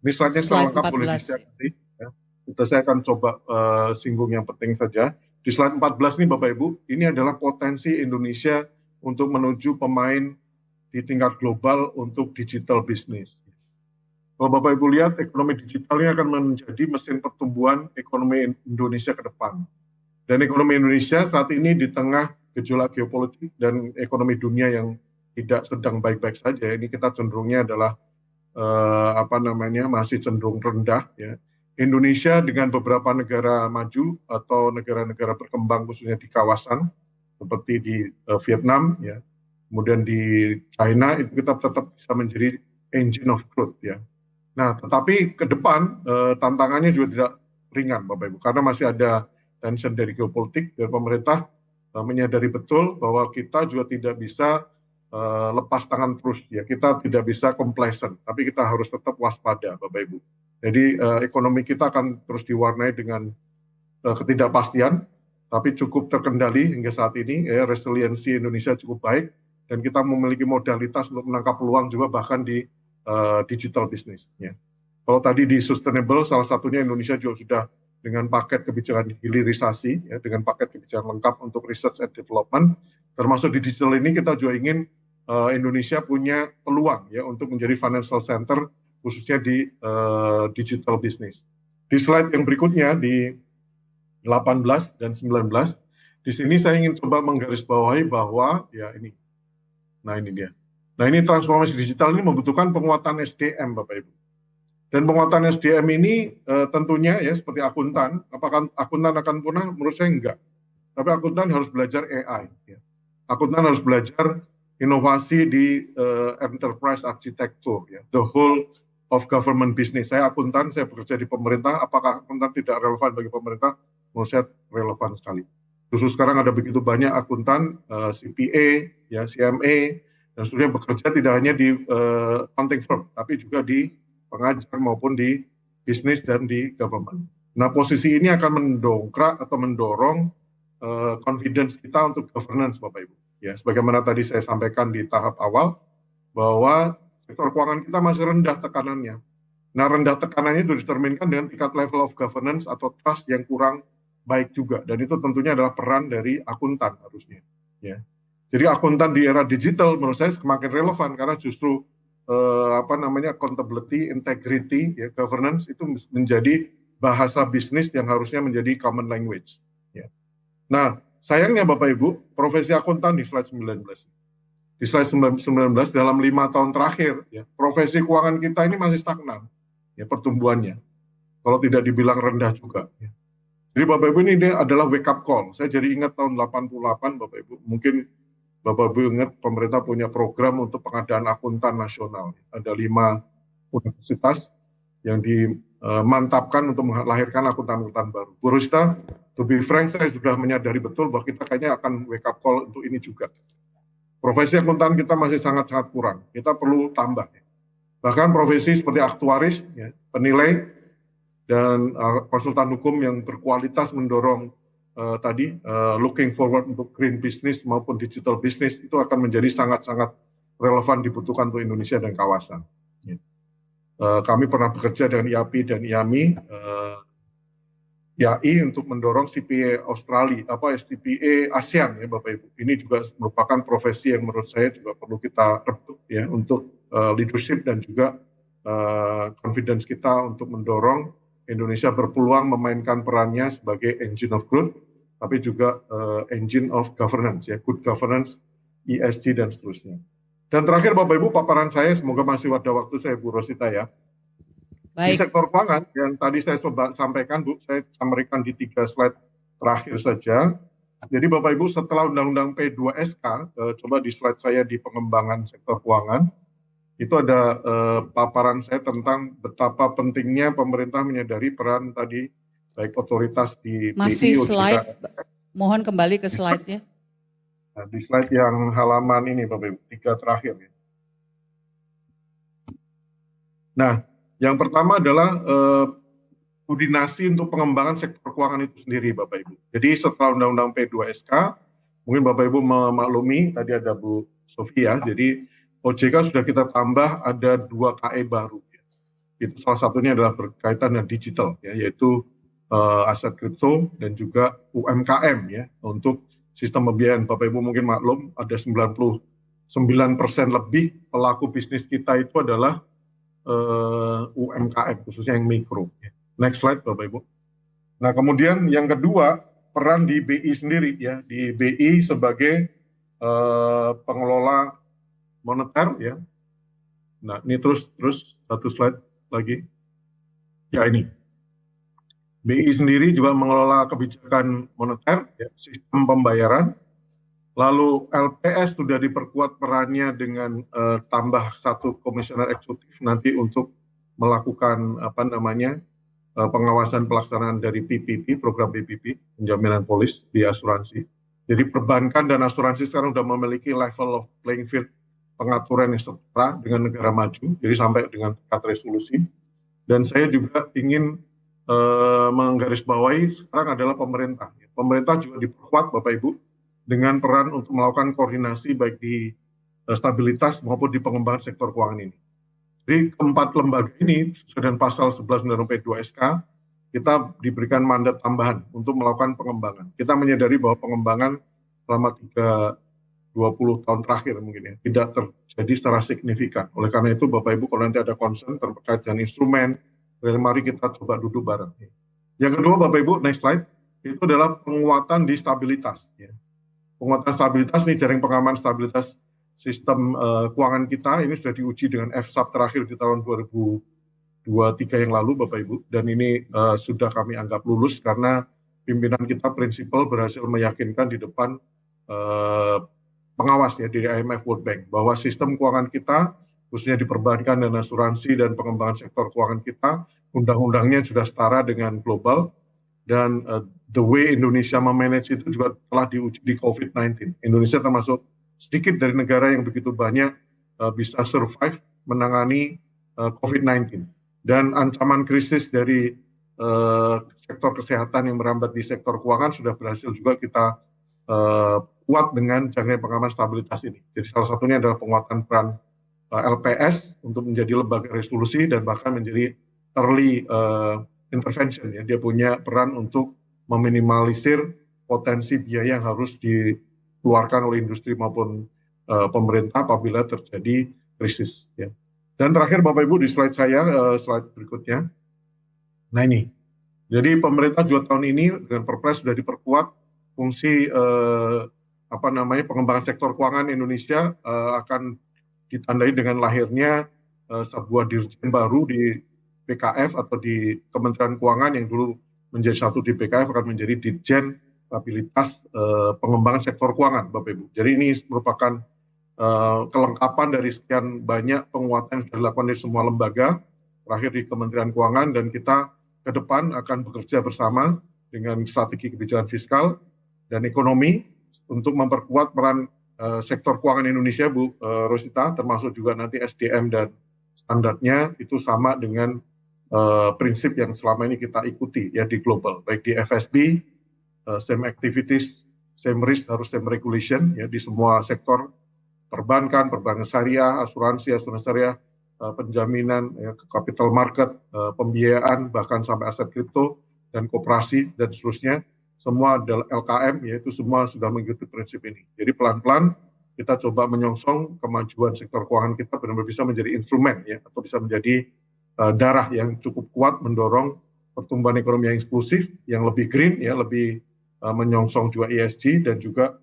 Ini slide-nya lengkap, boleh di-share nanti. Ya. Saya akan coba singgung yang penting saja. Di slide 14 ini Bapak Ibu, ini adalah potensi Indonesia untuk menuju pemain di tingkat global untuk digital business. Kalau Bapak Ibu lihat, ekonomi digital ini akan menjadi mesin pertumbuhan ekonomi Indonesia ke depan. Dan ekonomi Indonesia saat ini di tengah gejolak geopolitik dan ekonomi dunia yang tidak sedang baik-baik saja, ini kita cenderungnya adalah masih cenderung rendah, ya. Indonesia dengan beberapa negara maju atau negara-negara berkembang khususnya di kawasan seperti di Vietnam, ya, kemudian di China, itu kita tetap bisa menjadi engine of growth, ya. Nah, tetapi ke depan tantangannya juga tidak ringan Bapak Ibu, karena masih ada tension dari geopolitik, dan pemerintah menyadari betul bahwa kita juga tidak bisa lepas tangan terus, ya, kita tidak bisa complacent, tapi kita harus tetap waspada Bapak Ibu. Jadi ekonomi kita akan terus diwarnai dengan ketidakpastian, tapi cukup terkendali hingga saat ini, ya, resiliensi Indonesia cukup baik, dan kita memiliki modalitas untuk menangkap peluang juga bahkan di digital business. Ya. Kalau tadi di sustainable, salah satunya Indonesia juga sudah dengan paket kebijakan hilirisasi, ya, dengan paket kebijakan lengkap untuk research and development, termasuk di digital ini kita juga ingin Indonesia punya peluang, ya, untuk menjadi financial center khususnya di digital business. Di slide yang berikutnya di 18 dan 19, di sini saya ingin coba menggarisbawahi bahwa, ya, ini. Nah, ini dia. Nah, ini transformasi digital ini membutuhkan penguatan SDM Bapak Ibu. Dan penguatan SDM ini tentunya, ya, seperti akuntan, apakah akuntan akan punah? Menurut saya enggak. Tapi akuntan harus belajar AI. Ya. Akuntan harus belajar inovasi di enterprise architecture, ya, the whole of government business. Saya akuntan, saya bekerja di pemerintah. Apakah akuntan tidak relevan bagi pemerintah? Menurut saya relevan sekali. Khusus sekarang ada begitu banyak akuntan, CPA, ya, CMA, dan seterusnya bekerja tidak hanya di accounting firm, tapi juga di pengajar maupun di bisnis dan di government. Nah, posisi ini akan mendongkrak atau mendorong confidence kita untuk governance Bapak Ibu. Ya, sebagaimana tadi saya sampaikan di tahap awal bahwa sektor keuangan kita masih rendah tekanannya. Nah, rendah tekanannya itu dicerminkan dengan tingkat level of governance atau trust yang kurang baik juga, dan itu tentunya adalah peran dari akuntan harusnya. Ya. Jadi akuntan di era digital menurut saya semakin relevan karena justru accountability, integrity, ya, governance itu menjadi bahasa bisnis yang harusnya menjadi common language. Ya. Nah, sayangnya Bapak Ibu, profesi akuntan di slide 19. Di slide 19 dalam 5 tahun terakhir, ya, profesi keuangan kita ini masih stagnan, ya, pertumbuhannya. Kalau tidak dibilang rendah juga. Ya. Jadi Bapak Ibu ini adalah wake up call. Saya jadi ingat tahun 88 Bapak Ibu, mungkin Bapak Ibu ingat pemerintah punya program untuk pengadaan akuntan nasional. Ada 5 universitas yang dimantapkan untuk melahirkan akuntan-akuntan baru. Bu Rosita, to be frank, saya sudah menyadari betul bahwa kita kayaknya akan wake up call untuk ini juga. Profesi akuntan kita masih sangat-sangat kurang. Kita perlu tambah. Bahkan profesi seperti aktuaris, ya, penilai, dan konsultan hukum yang berkualitas mendorong looking forward untuk green business maupun digital business itu akan menjadi sangat-sangat relevan dibutuhkan untuk Indonesia dan kawasan. Kami pernah bekerja dengan IAPI dan IAMI, IAI untuk mendorong CPA Australia, CPA ASEAN ya Bapak Ibu. Ini juga merupakan profesi yang menurut saya juga perlu kita rebut ya untuk leadership dan juga confidence kita untuk mendorong Indonesia berpeluang memainkan perannya sebagai engine of growth, tapi juga engine of governance ya, good governance, ESG dan seterusnya. Dan terakhir Bapak Ibu, paparan saya semoga masih ada waktu saya Bu Rosita ya. Di Baik, sektor keuangan yang tadi saya sampaikan Bu, saya sampaikan di 3 slide terakhir saja. Jadi Bapak Ibu setelah Undang-Undang P2SK, coba di slide saya di pengembangan sektor keuangan, itu ada paparan saya tentang betapa pentingnya pemerintah menyadari peran tadi, baik otoritas di masih BI, slide, mohon kembali ke slide-nya. Nah, di slide yang halaman ini Bapak Ibu, 3 terakhir ya. Nah, yang pertama adalah koordinasi untuk pengembangan sektor keuangan itu sendiri Bapak Ibu. Jadi setelah Undang-Undang P2SK, mungkin Bapak Ibu memaklumi, tadi ada Bu Sofia, jadi OJK sudah kita tambah ada 2 KE baru. Ya. Itu salah satunya adalah berkaitan dengan digital, ya, yaitu aset kripto dan juga UMKM ya, untuk sistem pembiayaan. Bapak Ibu mungkin maklum, ada 99% lebih pelaku bisnis kita itu adalah UMKM, khususnya yang mikro. Next slide Bapak Ibu. Nah kemudian yang kedua, peran di BI sendiri ya, di BI sebagai pengelola moneter ya. Nah ini terus satu slide lagi. Ya ini. BI sendiri juga mengelola kebijakan moneter, ya, sistem pembayaran. Lalu LPS sudah diperkuat perannya dengan tambah 1 komisioner eksekutif nanti untuk melakukan pengawasan pelaksanaan dari PPP, program PPP, penjaminan polis di asuransi. Jadi perbankan dan asuransi sekarang sudah memiliki level of playing field pengaturan yang setara dengan negara maju, jadi sampai dengan tingkat resolusi. Dan saya juga ingin menggarisbawahi sekarang adalah pemerintah. Pemerintah juga diperkuat Bapak Ibu dengan peran untuk melakukan koordinasi baik di stabilitas maupun di pengembangan sektor keuangan ini. Jadi keempat lembaga ini sesuai dengan pasal 11 Undang-Undang P2SK, kita diberikan mandat tambahan untuk melakukan pengembangan. Kita menyadari bahwa pengembangan selama 20 tahun terakhir mungkin ya, tidak terjadi secara signifikan. Oleh karena itu Bapak Ibu kalau nanti ada concern terkait dengan instrumen, mari kita coba duduk bareng. Yang kedua Bapak Ibu, next slide, itu adalah penguatan di stabilitas. Ya. Penguatan stabilitas ini jaring pengaman stabilitas sistem keuangan kita ini sudah diuji dengan FSAP terakhir di tahun 2023 yang lalu Bapak Ibu, dan ini sudah kami anggap lulus karena pimpinan kita prinsipal berhasil meyakinkan di depan pengawas ya dari IMF World Bank bahwa sistem keuangan kita khususnya di perbankan dan asuransi dan pengembangan sektor keuangan kita undang-undangnya sudah setara dengan global, dan the way Indonesia memanage itu juga telah diuji di COVID-19. Indonesia termasuk sedikit dari negara yang begitu banyak bisa survive menangani COVID-19. Dan ancaman krisis dari sektor kesehatan yang merambat di sektor keuangan sudah berhasil juga kita kuat dengan jaringan pengaman stabilitas ini. Jadi salah satunya adalah penguatan peran LPS untuk menjadi lembaga resolusi dan bahkan menjadi early intervention ya. Dia punya peran untuk meminimalisir potensi biaya yang harus dikeluarkan oleh industri maupun pemerintah apabila terjadi krisis ya. Dan terakhir Bapak Ibu di slide saya, slide berikutnya. Nah ini, jadi pemerintah juga tahun ini dengan Perpres sudah diperkuat fungsi pengembangan sektor keuangan Indonesia akan ditandai dengan lahirnya sebuah dirjen baru di PKF atau di Kementerian Keuangan yang dulu menjadi satu di PKF akan menjadi Ditjen Stabilitas Pengembangan Sektor Keuangan Bapak Ibu. Jadi ini merupakan kelengkapan dari sekian banyak penguatan yang sudah dilakukan di semua lembaga, terakhir di Kementerian Keuangan, dan kita ke depan akan bekerja bersama dengan strategi kebijakan fiskal dan ekonomi untuk memperkuat peran sektor keuangan Indonesia Bu Rosita, termasuk juga nanti SDM dan standarnya itu sama dengan prinsip yang selama ini kita ikuti ya di global, baik di FSB, same activities, same risk, harus same regulation ya di semua sektor, perbankan syariah, asuransi syariah, penjaminan, ya, capital market, pembiayaan, bahkan sampai aset kripto dan koperasi dan seterusnya, semua adalah LKM, yaitu semua sudah mengikuti prinsip ini. Jadi pelan-pelan kita coba menyongsong kemajuan sektor keuangan kita benar-benar bisa menjadi instrumen ya, atau bisa menjadi darah yang cukup kuat mendorong pertumbuhan ekonomi yang inklusif, yang lebih green ya, lebih menyongsong juga ESG dan juga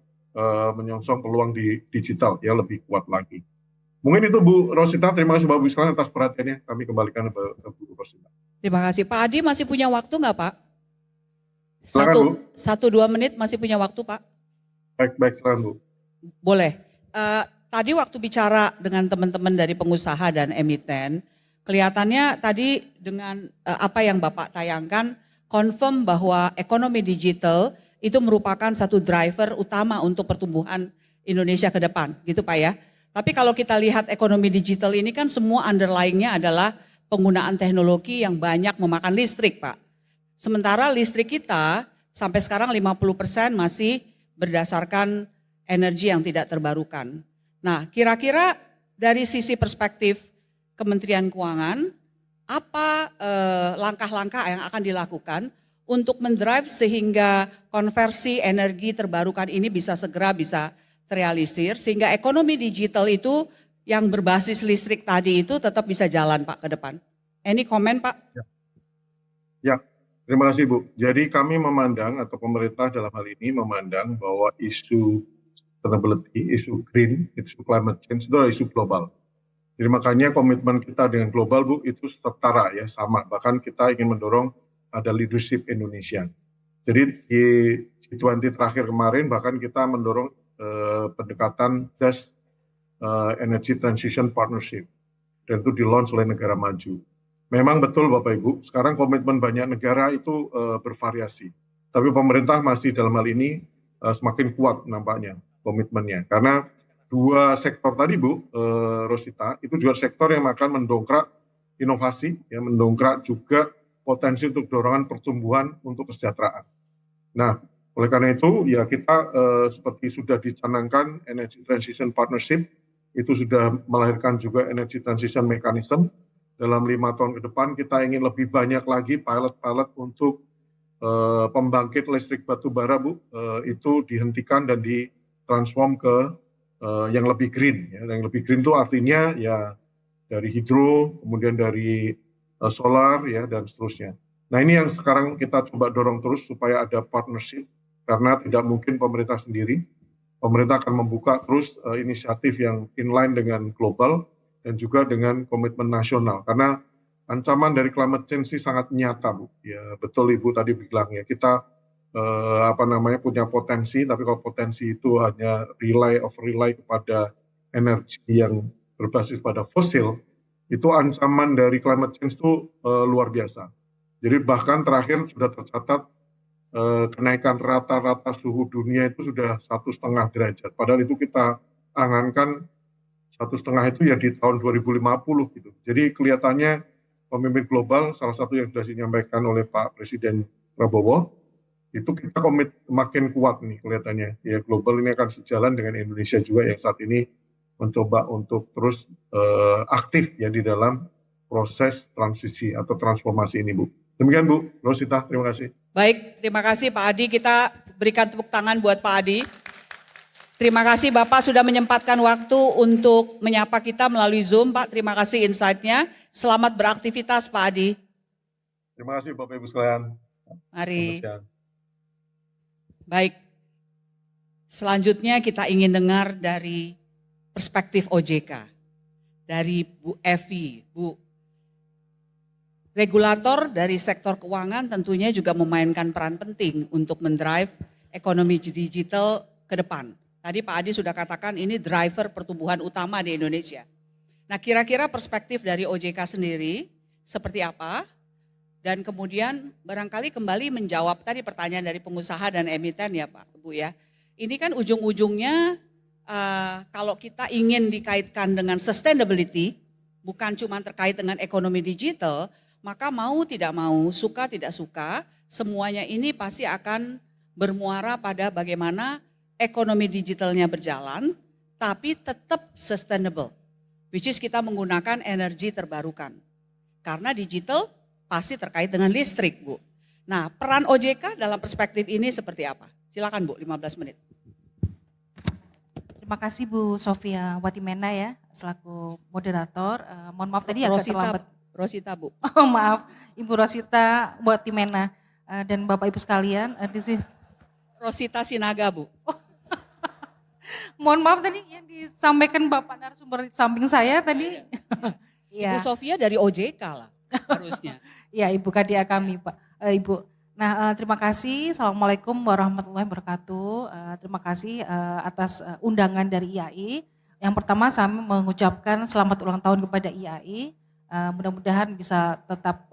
menyongsong peluang di digital ya lebih kuat lagi. Mungkin itu Bu Rosita, terima kasih Bapak Ibu sekalian atas perhatiannya. Kami kembalikan ke Bu Rosita. Terima kasih. Pak Adi masih punya waktu nggak Pak? Silakan, Bu. 1-2 menit masih punya waktu Pak? Baik, silakan Bu. Boleh. Tadi waktu bicara dengan teman-teman dari pengusaha dan emiten, kelihatannya tadi dengan apa yang Bapak tayangkan, confirm bahwa ekonomi digital itu merupakan satu driver utama untuk pertumbuhan Indonesia ke depan, gitu Pak ya. Tapi kalau kita lihat ekonomi digital ini kan semua underlying-nya adalah penggunaan teknologi yang banyak memakan listrik Pak. Sementara listrik kita sampai sekarang 50% masih berdasarkan energi yang tidak terbarukan. Nah, kira-kira dari sisi perspektif Kementerian Keuangan, apa langkah-langkah yang akan dilakukan untuk mendrive sehingga konversi energi terbarukan ini bisa segera bisa terrealisir, sehingga ekonomi digital itu yang berbasis listrik tadi itu tetap bisa jalan Pak ke depan. Any comment Pak? Ya, terima kasih Bu. Jadi kami memandang atau pemerintah dalam hal ini memandang bahwa isu sustainability, isu green, isu climate change itu adalah isu global. Jadi makanya komitmen kita dengan global Bu itu setara ya, sama. Bahkan kita ingin mendorong ada leadership Indonesia. Jadi di G20 terakhir kemarin bahkan kita mendorong pendekatan Just Energy Transition Partnership. Dan itu di-launch oleh negara maju. Memang betul Bapak Ibu, sekarang komitmen banyak negara itu bervariasi. Tapi pemerintah masih dalam hal ini semakin kuat nampaknya komitmennya. Karena dua sektor tadi Bu, Rosita, itu juga sektor yang akan mendongkrak inovasi, ya, mendongkrak juga potensi untuk dorongan pertumbuhan untuk kesejahteraan. Nah, oleh karena itu ya kita seperti sudah dicanangkan Energy Transition Partnership, itu sudah melahirkan juga Energy Transition Mechanism. Dalam 5 tahun ke depan kita ingin lebih banyak lagi pilot-pilot untuk pembangkit listrik batu bara Bu, itu dihentikan dan ditransform ke yang lebih green. Ya. Yang lebih green itu artinya ya dari hidro, kemudian dari solar ya dan seterusnya. Nah ini yang sekarang kita coba dorong terus supaya ada partnership, karena tidak mungkin pemerintah sendiri. Pemerintah akan membuka terus inisiatif yang inline dengan global dan juga dengan komitmen nasional. Karena ancaman dari climate change ini sangat nyata Bu. Ya betul Ibu tadi bilang ya, kita punya potensi, tapi kalau potensi itu hanya rely kepada energi yang berbasis pada fosil, itu ancaman dari climate change itu luar biasa. Jadi bahkan terakhir sudah tercatat kenaikan rata-rata suhu dunia itu sudah 1,5 derajat. Padahal itu kita angankan 1,5 itu ya di tahun 2050 gitu. Jadi kelihatannya pemimpin global, salah satu yang sudah disampaikan oleh Pak Presiden Prabowo, itu kita komit makin kuat nih kelihatannya. Ya global ini akan sejalan dengan Indonesia juga yang saat ini mencoba untuk terus aktif ya di dalam proses transisi atau transformasi ini Bu. Demikian Bu Rosita, terima kasih. Baik, terima kasih Pak Adi. Kita berikan tepuk tangan buat Pak Adi. Terima kasih Bapak sudah menyempatkan waktu untuk menyapa kita melalui Zoom Pak. Terima kasih insight-nya. Selamat beraktivitas Pak Adi. Terima kasih Bapak Ibu sekalian. Mari. Baik, selanjutnya kita ingin dengar dari perspektif OJK. Dari Bu Evi, Bu. Regulator dari sektor keuangan tentunya juga memainkan peran penting untuk mendrive ekonomi digital ke depan. Tadi Pak Adi sudah katakan ini driver pertumbuhan utama di Indonesia. Nah kira-kira perspektif dari OJK sendiri seperti apa? Dan kemudian barangkali kembali menjawab tadi pertanyaan dari pengusaha dan emiten ya Pak, Bu ya. Ini kan ujung-ujungnya kalau kita ingin dikaitkan dengan sustainability, bukan cuma terkait dengan ekonomi digital, maka mau tidak mau, suka tidak suka, semuanya ini pasti akan bermuara pada bagaimana ekonomi digitalnya berjalan, tapi tetap sustainable, which is kita menggunakan energi terbarukan. Karena digital pasti terkait dengan listrik, Bu. Nah, peran OJK dalam perspektif ini seperti apa? Silakan Bu, 15 menit. Terima kasih Bu Sofia Watimena ya, selaku moderator. Mohon maaf tadi agak terlambat. Rosita Bu. Oh, maaf, Ibu Rosita Watimena dan Bapak Ibu sekalian di sini. Rosita Sinaga Bu. Mohon maaf tadi yang disampaikan Bapak narasumber di samping saya tadi. Ibu Iya. Sofia dari OJK lah harusnya. Ya, Ibu KDA kami, Pak. Ibu. Nah, terima kasih. Assalamualaikum warahmatullahi wabarakatuh. Terima kasih atas undangan dari IAI. Yang pertama saya mengucapkan selamat ulang tahun kepada IAI. Mudah-mudahan bisa tetap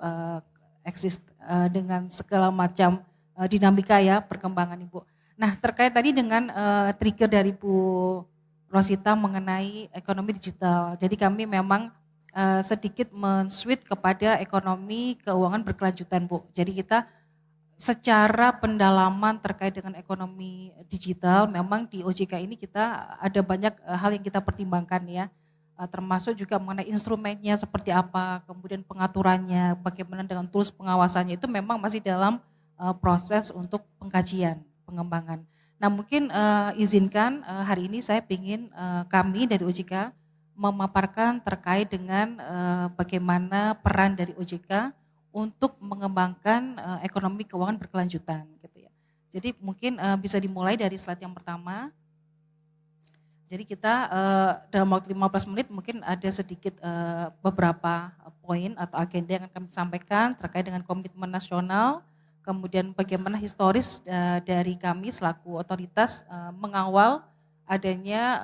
eksis dengan segala macam dinamika ya perkembangan Ibu. Nah, terkait tadi dengan trigger dari Bu Rosita mengenai ekonomi digital. Jadi kami memang sedikit men-switch kepada ekonomi keuangan berkelanjutan Bu. Jadi kita secara pendalaman terkait dengan ekonomi digital memang di OJK ini kita ada banyak hal yang kita pertimbangkan ya. Termasuk juga mengenai instrumennya seperti apa, kemudian pengaturannya, bagaimana dengan tools pengawasannya itu memang masih dalam proses untuk pengkajian, pengembangan. Nah mungkin izinkan hari ini saya ingin kami dari OJK memaparkan terkait dengan bagaimana peran dari OJK untuk mengembangkan ekonomi keuangan berkelanjutan gitu ya. Jadi mungkin bisa dimulai dari slide yang pertama. Jadi kita dalam waktu 15 menit mungkin ada sedikit beberapa poin atau agenda yang akan kami sampaikan terkait dengan komitmen nasional, kemudian bagaimana historis dari kami selaku otoritas mengawal adanya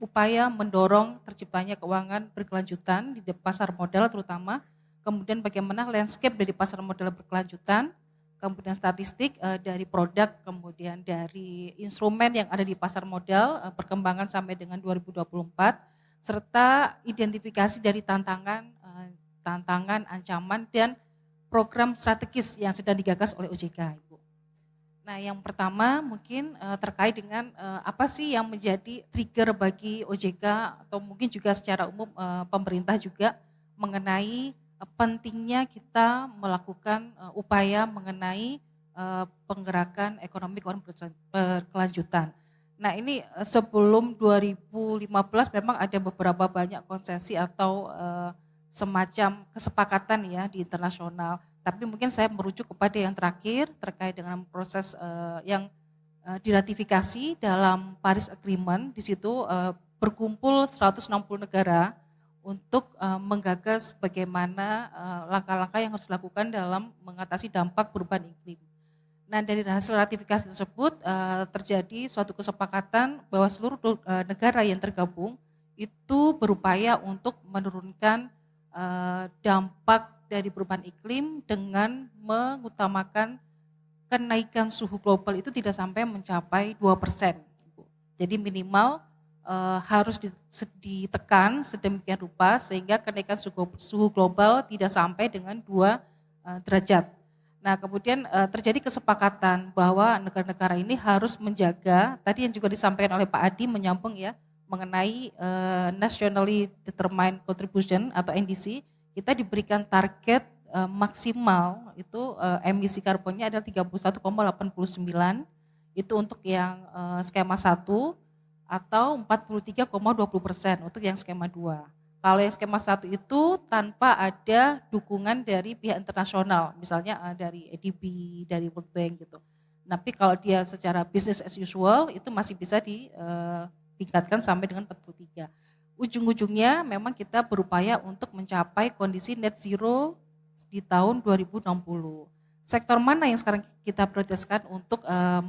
upaya mendorong terciptanya keuangan berkelanjutan di pasar modal terutama, kemudian bagaimana landscape dari pasar modal berkelanjutan, kemudian statistik dari produk, kemudian dari instrumen yang ada di pasar modal, perkembangan sampai dengan 2024, serta identifikasi dari tantangan, ancaman, dan program strategis yang sedang digagas oleh OJK. Ibu. Nah yang pertama mungkin terkait dengan apa sih yang menjadi trigger bagi OJK atau mungkin juga secara umum pemerintah juga mengenai pentingnya kita melakukan upaya mengenai penggerakan ekonomi keuangan berkelanjutan. Nah ini sebelum 2015 memang ada beberapa banyak konsesi atau semacam kesepakatan ya di internasional. Tapi mungkin saya merujuk kepada yang terakhir terkait dengan proses yang diratifikasi dalam Paris Agreement. Di situ berkumpul 160 negara untuk menggagas bagaimana langkah-langkah yang harus dilakukan dalam mengatasi dampak perubahan iklim. Nah dari hasil ratifikasi tersebut terjadi suatu kesepakatan bahwa seluruh negara yang tergabung itu berupaya untuk menurunkan dampak dari perubahan iklim dengan mengutamakan kenaikan suhu global itu tidak sampai mencapai 2%. Jadi minimal harus ditekan sedemikian rupa sehingga kenaikan suhu global tidak sampai dengan 2 derajat. Nah kemudian terjadi kesepakatan bahwa negara-negara ini harus menjaga, tadi yang juga disampaikan oleh Pak Adi menyambung ya, mengenai Nationally Determined Contribution atau NDC, kita diberikan target maksimal itu emisi karbonnya adalah 31,89, itu untuk yang skema 1, atau 43,20% untuk yang skema 2. Kalau yang skema 1 itu tanpa ada dukungan dari pihak internasional, misalnya dari ADB, dari World Bank gitu. Tapi kalau dia secara business as usual itu masih bisa ditingkatkan sampai dengan 43. Ujung-ujungnya memang kita berupaya untuk mencapai kondisi net zero di tahun 2060. Sektor mana yang sekarang kita prioritaskan untuk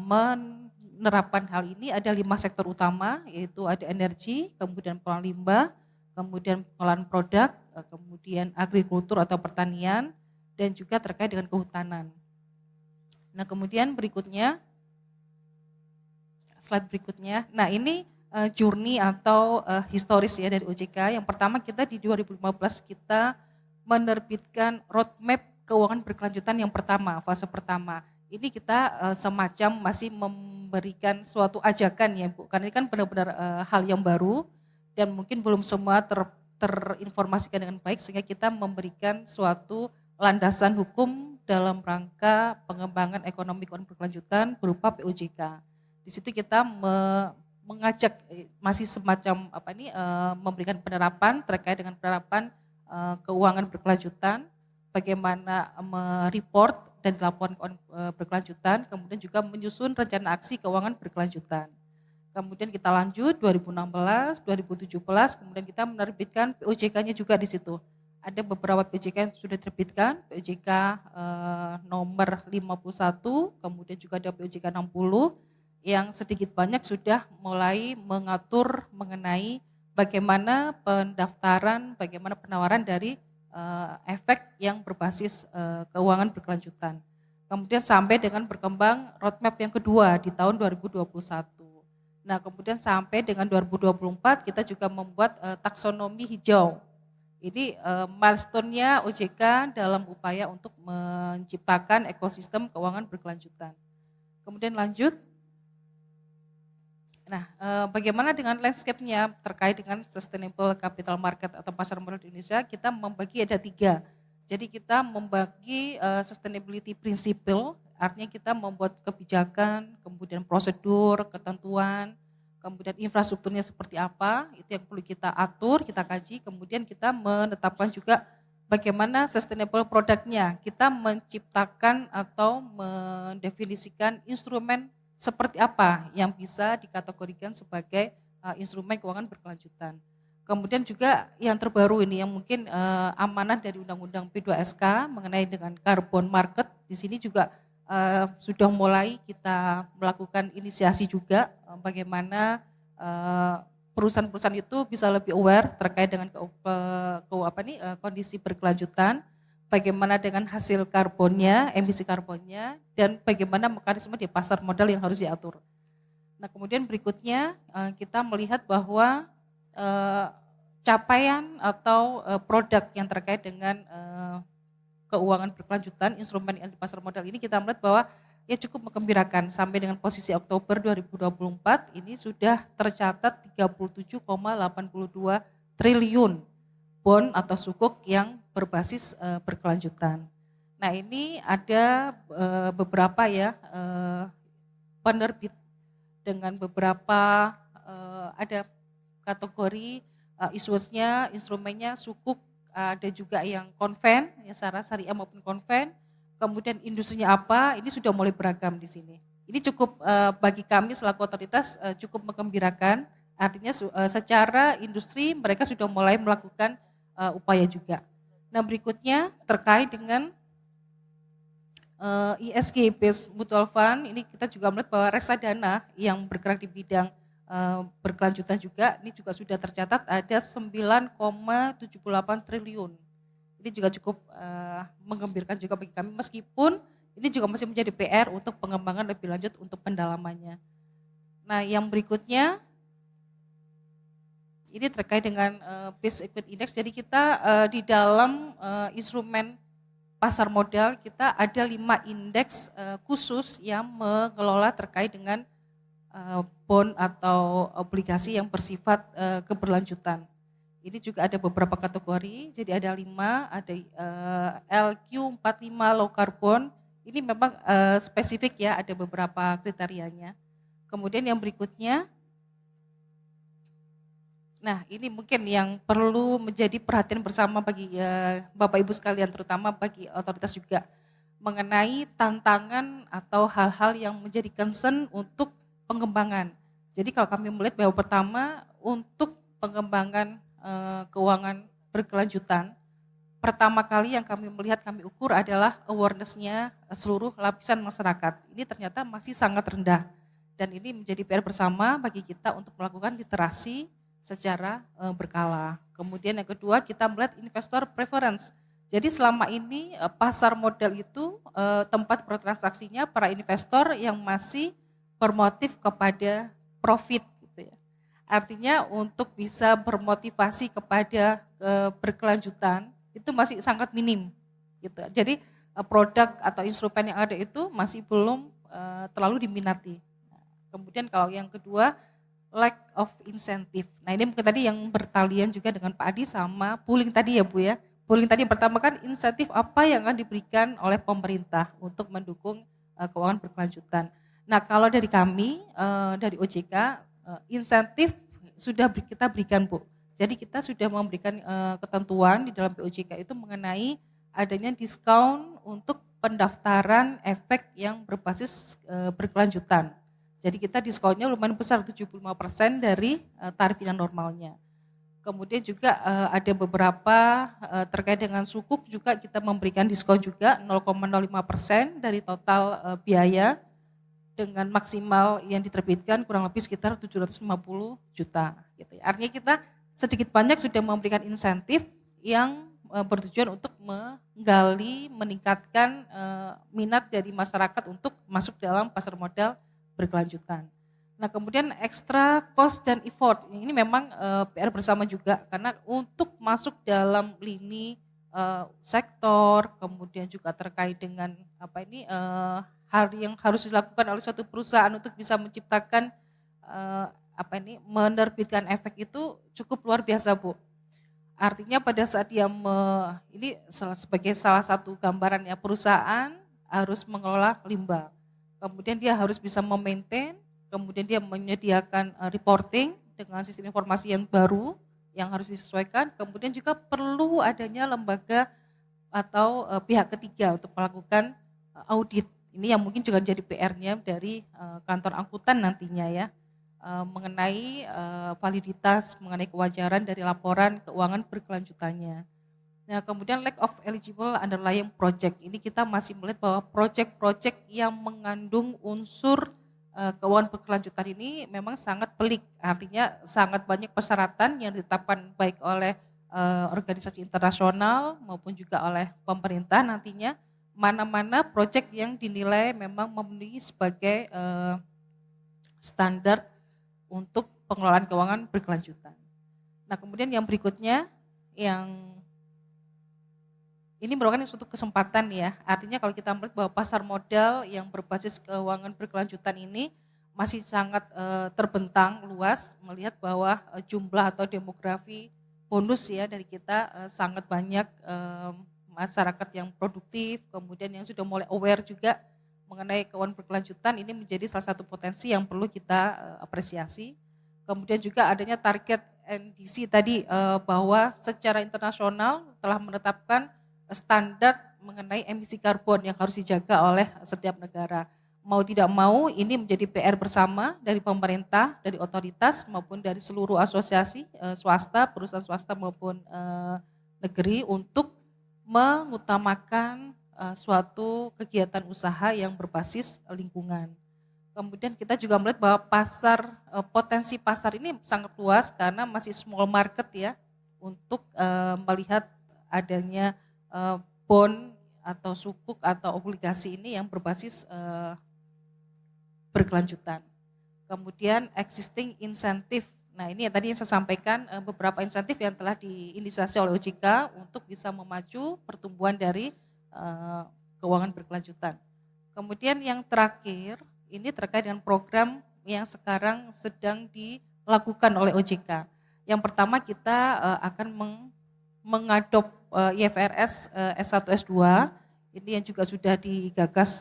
menerapkan hal ini? Ada 5 sektor utama, yaitu ada energi, kemudian pengolahan limbah, kemudian pengolahan produk, kemudian agrikultur atau pertanian, dan juga terkait dengan kehutanan. Nah kemudian berikutnya, slide berikutnya. Nah ini journey atau historis ya dari OJK. Yang pertama kita di 2015 kita menerbitkan roadmap keuangan berkelanjutan yang pertama, fase pertama. Ini kita semacam masih memberikan suatu ajakan ya Bu, karena ini kan benar-benar hal yang baru dan mungkin belum semua terinformasikan dengan baik sehingga kita memberikan suatu landasan hukum dalam rangka pengembangan ekonomi keuangan berkelanjutan berupa POJK. Di situ kita mengajak masih semacam memberikan penerapan terkait dengan penerapan keuangan berkelanjutan, bagaimana mereport dan laporan keuangan berkelanjutan, kemudian juga menyusun rencana aksi keuangan berkelanjutan. Kemudian kita lanjut 2016, 2017, kemudian kita menerbitkan POJK-nya juga di situ. Ada beberapa POJK yang sudah diterbitkan, POJK nomor 51, kemudian juga ada POJK 60, yang sedikit banyak sudah mulai mengatur mengenai bagaimana pendaftaran, bagaimana penawaran dari efek yang berbasis keuangan berkelanjutan. Kemudian sampai dengan berkembang roadmap yang kedua di tahun 2021. Nah kemudian sampai dengan 2024 kita juga membuat taksonomi hijau. Ini milestone-nya OJK dalam upaya untuk menciptakan ekosistem keuangan berkelanjutan. Kemudian lanjut. Nah, bagaimana dengan landscape-nya terkait dengan sustainable capital market atau pasar modal di Indonesia? Kita membagi ada 3. Jadi kita membagi sustainability principle, artinya kita membuat kebijakan, kemudian prosedur, ketentuan, kemudian infrastrukturnya seperti apa, itu yang perlu kita atur, kita kaji, kemudian kita menetapkan juga bagaimana sustainable product-nya. Kita menciptakan atau mendefinisikan instrumen seperti apa yang bisa dikategorikan sebagai instrumen keuangan berkelanjutan. Kemudian juga yang terbaru ini yang mungkin amanah dari Undang-Undang P2SK mengenai dengan carbon market, di sini juga sudah mulai kita melakukan inisiasi juga bagaimana perusahaan-perusahaan itu bisa lebih aware terkait dengan kondisi berkelanjutan, bagaimana dengan hasil karbonnya, emisi karbonnya, dan bagaimana mekanisme di pasar modal yang harus diatur. Nah kemudian berikutnya kita melihat bahwa capaian atau produk yang terkait dengan keuangan berkelanjutan, instrumen yang di pasar modal ini kita melihat bahwa ya cukup menggembirakan. Sampai dengan posisi Oktober 2024 ini sudah tercatat 37,82 triliun bond atau sukuk yang berbasis berkelanjutan. Nah ini ada beberapa ya penerbit dengan beberapa ada kategori issuance-nya, instrumennya sukuk, ada juga yang konven, yang secara syariah maupun konven. Kemudian industrinya apa? Ini sudah mulai beragam di sini. Ini cukup bagi kami selaku otoritas cukup menggembirakan. Artinya secara industri mereka sudah mulai melakukan upaya juga. Nah berikutnya terkait dengan ESG based mutual fund, ini kita juga melihat bahwa reksadana yang bergerak di bidang berkelanjutan juga, ini juga sudah tercatat ada 9,78 triliun. Ini juga cukup menggembirakan juga bagi kami, meskipun ini juga masih menjadi PR untuk pengembangan lebih lanjut untuk pendalamannya. Nah yang berikutnya, ini terkait dengan base equity index, jadi kita di dalam instrumen pasar modal kita ada 5 indeks khusus yang mengelola terkait dengan bond atau obligasi yang bersifat keberlanjutan. Ini juga ada beberapa kategori, jadi ada 5, ada LQ45 low carbon, ini memang spesifik ya, ada beberapa kriterianya. Kemudian yang berikutnya, nah ini mungkin yang perlu menjadi perhatian bersama bagi Bapak Ibu sekalian, terutama bagi otoritas juga, mengenai tantangan atau hal-hal yang menjadi concern untuk pengembangan. Jadi kalau kami melihat bahwa pertama untuk pengembangan keuangan berkelanjutan, pertama kali yang kami melihat, kami ukur adalah awareness-nya seluruh lapisan masyarakat. Ini ternyata masih sangat rendah dan ini menjadi PR bersama bagi kita untuk melakukan literasi secara berkala. Kemudian yang kedua kita melihat investor preference. Jadi selama ini pasar modal itu tempat bertransaksinya para investor yang masih bermotif kepada profit. Gitu ya. Artinya untuk bisa bermotivasi kepada berkelanjutan, itu masih sangat minim gitu. Jadi produk atau instrumen yang ada itu masih belum terlalu diminati. Kemudian kalau yang kedua, lack of incentive. Nah ini mungkin tadi yang bertalian juga dengan Pak Adi sama pooling tadi ya Bu ya. Pooling tadi yang pertama kan insentif apa yang akan diberikan oleh pemerintah untuk mendukung keuangan berkelanjutan. Nah kalau dari kami, dari OJK, insentif sudah kita berikan Bu. Jadi kita sudah memberikan ketentuan di dalam POJK itu mengenai adanya diskon untuk pendaftaran efek yang berbasis berkelanjutan. Jadi kita diskonnya lumayan besar, 75% dari tarif yang normalnya. Kemudian juga ada beberapa terkait dengan sukuk juga kita memberikan diskon juga 0,05% dari total biaya dengan maksimal yang diterbitkan kurang lebih sekitar 750 juta. Gitu ya. Artinya kita sedikit banyak sudah memberikan insentif yang bertujuan untuk menggali, meningkatkan minat dari masyarakat untuk masuk dalam pasar modal berkelanjutan. Nah kemudian extra cost dan effort, ini memang PR bersama juga karena untuk masuk dalam lini sektor, kemudian juga terkait dengan hal yang harus dilakukan oleh suatu perusahaan untuk bisa menciptakan menerbitkan efek itu cukup luar biasa Bu. Artinya pada saat dia ini sebagai salah satu gambaran ya, perusahaan harus mengelola limbah. Kemudian dia harus bisa memaintain, kemudian dia menyediakan reporting dengan sistem informasi yang baru yang harus disesuaikan. Kemudian juga perlu adanya lembaga atau pihak ketiga untuk melakukan audit. Ini yang mungkin juga jadi PR-nya dari kantor angkutan nantinya ya. Mengenai validitas, mengenai kewajaran dari laporan keuangan berkelanjutannya. Nah, kemudian lack of eligible underlying project. Ini kita masih melihat bahwa project-project yang mengandung unsur keuangan berkelanjutan ini memang sangat pelik. Artinya sangat banyak persyaratan yang ditetapkan baik oleh organisasi internasional maupun juga oleh pemerintah nantinya. Mana-mana project yang dinilai memang memenuhi sebagai standar untuk pengelolaan keuangan berkelanjutan. Nah kemudian yang berikutnya yang ini merupakan suatu kesempatan ya, artinya kalau kita melihat bahwa pasar modal yang berbasis keuangan berkelanjutan ini masih sangat terbentang luas, melihat bahwa jumlah atau demografi bonus ya dari kita sangat banyak masyarakat yang produktif, kemudian yang sudah mulai aware juga mengenai keuangan berkelanjutan, ini menjadi salah satu potensi yang perlu kita apresiasi. Kemudian juga adanya target NDC tadi bahwa secara internasional telah menetapkan standar mengenai emisi karbon yang harus dijaga oleh setiap negara. Mau tidak mau ini menjadi PR bersama dari pemerintah, dari otoritas maupun dari seluruh asosiasi swasta, perusahaan swasta maupun negeri untuk mengutamakan suatu kegiatan usaha yang berbasis lingkungan. Kemudian kita juga melihat bahwa potensi pasar ini sangat luas karena masih small market ya untuk melihat adanya bond atau sukuk atau obligasi ini yang berbasis berkelanjutan. Kemudian existing insentif. Nah ini yang tadi yang saya sampaikan beberapa insentif yang telah diinisiasi oleh OJK untuk bisa memacu pertumbuhan dari keuangan berkelanjutan. Kemudian yang terakhir ini terkait dengan program yang sekarang sedang dilakukan oleh OJK. Yang pertama kita akan mengadop IFRS S1 S2, ini yang juga sudah digagas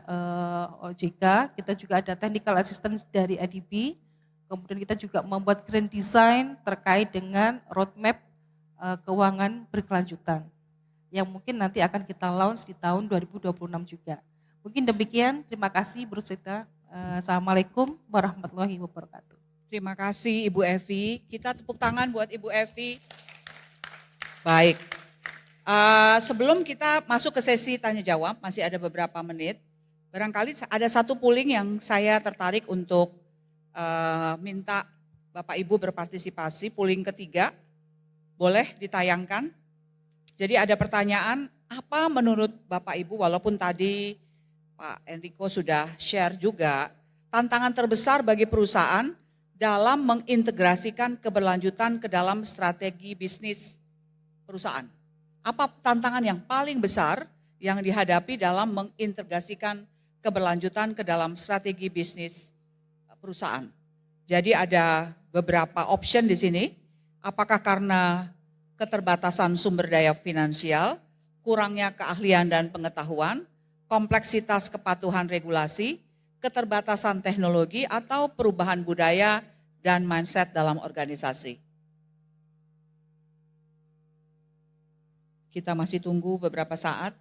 OJK. Kita juga ada technical assistance dari ADB. Kemudian kita juga membuat grand design terkait dengan roadmap keuangan berkelanjutan yang mungkin nanti akan kita launch di tahun 2026 juga. Mungkin demikian, terima kasih Bu Rosita. Assalamualaikum warahmatullahi wabarakatuh. Terima kasih Ibu Evi. Kita tepuk tangan buat Ibu Evi. Baik, sebelum kita masuk ke sesi tanya jawab, masih ada beberapa menit. Barangkali ada satu polling yang saya tertarik untuk minta Bapak Ibu berpartisipasi. Polling ketiga, boleh ditayangkan. Jadi ada pertanyaan, apa menurut Bapak Ibu, walaupun tadi Pak Enrico sudah share juga, tantangan terbesar bagi perusahaan dalam mengintegrasikan keberlanjutan ke dalam strategi bisnis perusahaan. Apa tantangan yang paling besar yang dihadapi dalam mengintegrasikan keberlanjutan ke dalam strategi bisnis perusahaan? Jadi ada beberapa option di sini. Apakah karena keterbatasan sumber daya finansial, kurangnya keahlian dan pengetahuan, kompleksitas kepatuhan regulasi, keterbatasan teknologi, atau perubahan budaya dan mindset dalam organisasi? Kita masih tunggu beberapa saat.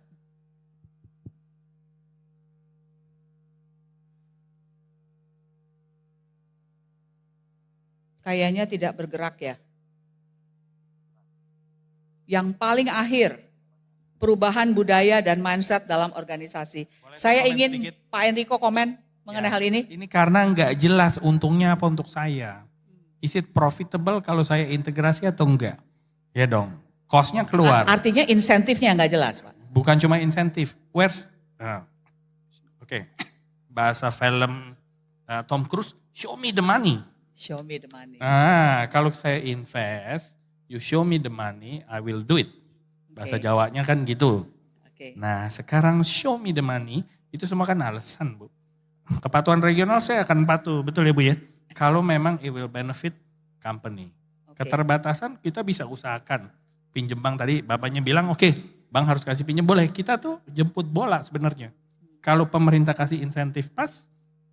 Kayaknya tidak bergerak ya. Yang paling akhir, perubahan budaya dan mindset dalam organisasi. Boleh Saya komen ingin sedikit? Pak Enrico komen mengenai hal ini. Ini karena nggak jelas untungnya apa untuk saya. Is it profitable kalau saya integrasi atau enggak? Ya dong, cost-nya keluar. Artinya insentifnya nggak jelas, Pak. Bukan cuma insentif. Oke. Bahasa film Tom Cruise, show me the money. Show me the money. Kalau saya invest, you show me the money, I will do it. Bahasa Oke. Jawanya kan gitu. Oke. Nah sekarang show me the money, itu semua kan alasan Bu. Kepatuhan regional saya akan patuh, betul ya Bu ya? Kalau memang it will benefit company. Oke. Keterbatasan kita bisa usahakan. Pinjem bank tadi bapaknya bilang oke, bank harus kasih pinjem, boleh. Kita tuh jemput bola sebenarnya. Kalau pemerintah kasih insentif pas,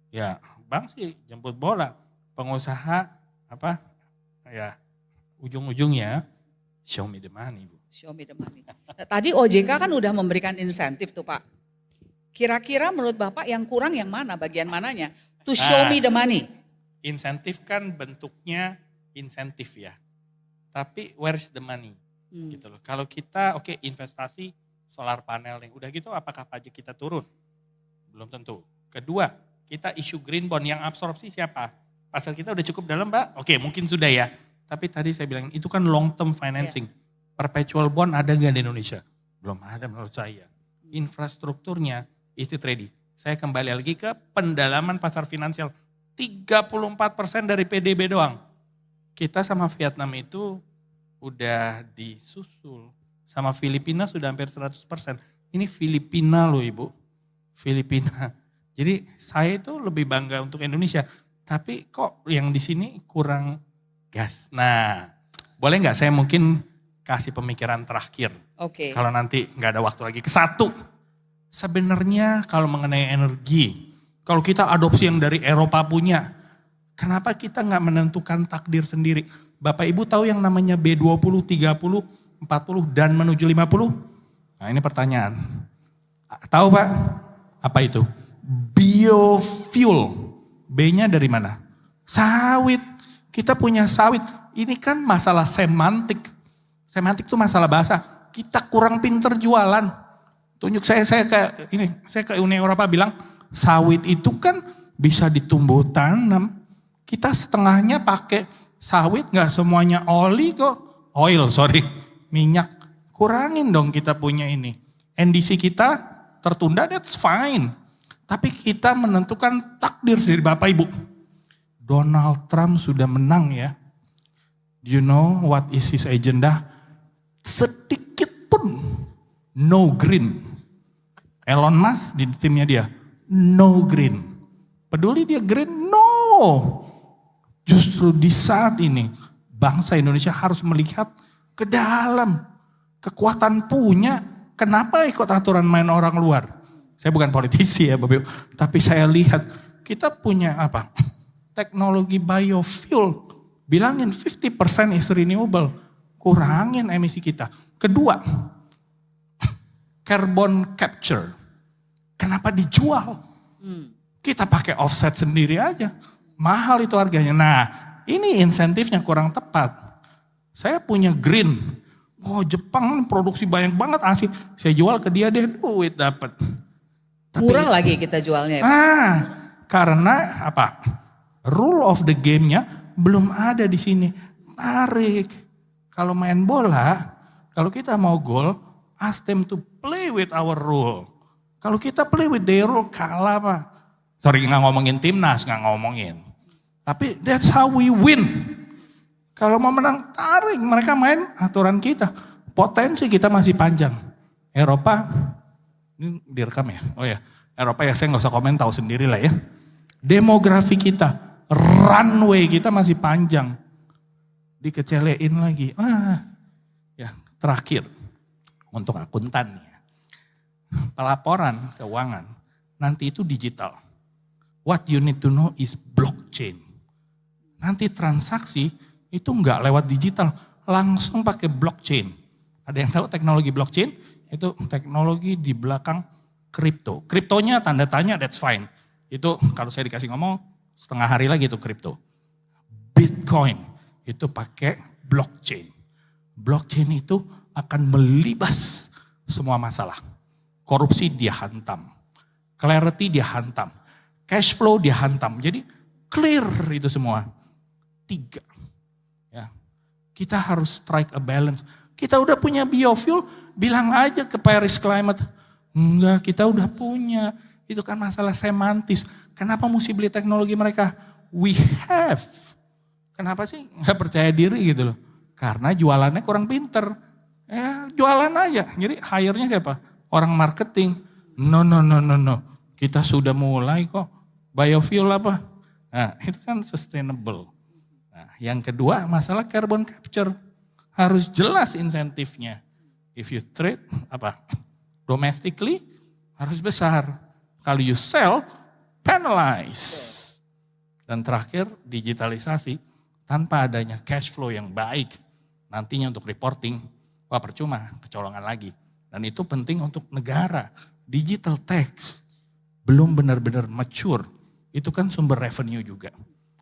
ya bank sih jemput bola. Pengusaha ya ujung-ujungnya show me the money Bu. Show me the money. Nah, tadi OJK kan udah memberikan insentif tuh Pak. Kira-kira menurut Bapak yang kurang yang mana, bagian mananya? To show me the money. Insentif kan bentuknya insentif ya. Tapi where is the money? Gitu loh. Kalau kita investasi solar panel nih, udah gitu apakah pajak kita turun? Belum tentu. Kedua, kita isu green bond yang absorpsi siapa? Pasar kita udah cukup dalam Pak? Oke, mungkin sudah ya. Tapi tadi saya bilang itu kan long term financing. Perpetual bond ada nggak di Indonesia? Belum ada menurut saya. Infrastrukturnya is it ready? Saya kembali lagi ke pendalaman pasar finansial. 34% dari PDB doang. Kita sama Vietnam itu udah disusul. Sama Filipina sudah hampir 100%. Ini Filipina loh Ibu. Filipina. Jadi saya itu lebih bangga untuk Indonesia. Tapi kok yang di sini kurang gas. Nah, boleh nggak saya mungkin kasih pemikiran terakhir. Oke. Kalau nanti nggak ada waktu lagi. Kesatu, sebenarnya kalau mengenai energi, kalau kita adopsi yang dari Eropa punya, kenapa kita nggak menentukan takdir sendiri? Bapak Ibu tahu yang namanya B20, 30, 40 dan menuju 50? Nah ini pertanyaan. Tahu Pak? Apa itu? Biofuel. B-nya dari mana? Sawit. Kita punya sawit. Ini kan masalah semantik. Semantik itu masalah bahasa. Kita kurang pinter jualan. Tunjuk saya ke Uni Eropa bilang, sawit itu kan bisa ditumbuh tanam. Kita setengahnya pakai sawit, nggak semuanya minyak. Kurangin dong kita punya ini. NDC kita tertunda, that's fine. Tapi kita menentukan takdir dari Bapak Ibu. Donald Trump sudah menang ya. Do you know what is his agenda? Sedikit pun no green. Elon Musk di timnya dia, no green. Peduli dia green? No. Justru di saat ini bangsa Indonesia harus melihat ke dalam. Kekuatan punya, kenapa ikut aturan main orang luar? Saya bukan politisi ya Bapak Ibu, tapi saya lihat kita punya teknologi biofuel. Bilangin 50% is renewable. Kurangin emisi kita. Kedua, carbon capture. Kenapa dijual? Kita pakai offset sendiri aja. Mahal itu harganya. Nah, ini insentifnya kurang tepat. Saya punya green. Jepang produksi banyak banget asik. Saya jual ke dia, dia duit dapat. Murah lagi kita jualnya ya Pak. Karena rule of the game-nya belum ada di sini. Tarik. Kalau main bola, kalau kita mau gol, ask them to play with our rule. Kalau kita play with their rule, kalah Pak. Sorry nggak ngomongin timnas, nggak ngomongin. Tapi that's how we win. Kalau mau menang, tarik. Mereka main aturan kita. potensi kita masih panjang. Eropa, ini direkam ya? Oh ya, Eropa ya saya nggak usah komen, tahu sendiri lah ya. Demografi kita, runway kita masih panjang. Dikecelein lagi. Ya terakhir, untuk akuntan ya. Pelaporan keuangan, nanti itu digital. What you need to know is blockchain. Nanti transaksi itu nggak lewat digital, langsung pakai blockchain. Ada yang tahu teknologi blockchain? Itu teknologi di belakang kripto. Kriptonya tanda tanya, that's fine. Itu kalau saya dikasih ngomong, setengah hari lagi itu kripto. Bitcoin itu pakai blockchain. Blockchain itu akan melibas semua masalah. Korupsi dia hantam. Clarity dia hantam. Cash flow dia hantam. Jadi clear itu semua. 3. Ya. Kita harus strike a balance. Kita udah punya biofuel, bilang aja ke Paris Climate. Enggak, kita udah punya. Itu kan masalah semantis. Kenapa mesti beli teknologi mereka? We have. Kenapa sih nggak percaya diri gitu loh? Karena jualannya kurang pinter. Ya jualan aja. Jadi hire-nya siapa? Orang marketing. No. Kita sudah mulai kok. Biofuel apa? Nah itu kan sustainable. Nah, yang kedua masalah carbon capture. Harus jelas insentifnya. If you trade domestically harus besar. Kalau you sell, penalize. Dan terakhir digitalisasi tanpa adanya cash flow yang baik. Nantinya untuk reporting, wah percuma, kecolongan lagi. Dan itu penting untuk negara. Digital tax belum benar-benar mature. Itu kan sumber revenue juga.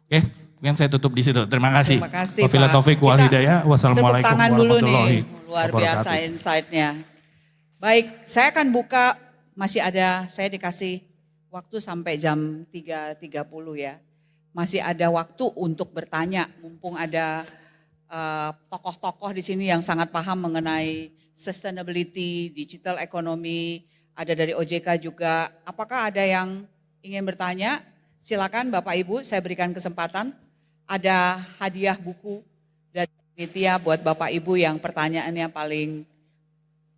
Oke. Mungkin saya tutup di situ. Terima kasih. Terima kasih Wabillahi Pak. taufiq wal hidayah. Wassalamualaikum Tepuk tangan dulu warahmatullahi nih, luar biasa wabarakatuh. insight-nya. Baik, saya akan buka, masih ada, saya dikasih waktu sampai jam 3.30 ya. Masih ada waktu untuk bertanya, mumpung ada tokoh-tokoh di sini yang sangat paham mengenai sustainability, digital economy, ada dari OJK juga. Apakah ada yang ingin bertanya? Silakan Bapak Ibu, saya berikan kesempatan. Ada hadiah buku dari panitia buat Bapak Ibu yang pertanyaannya paling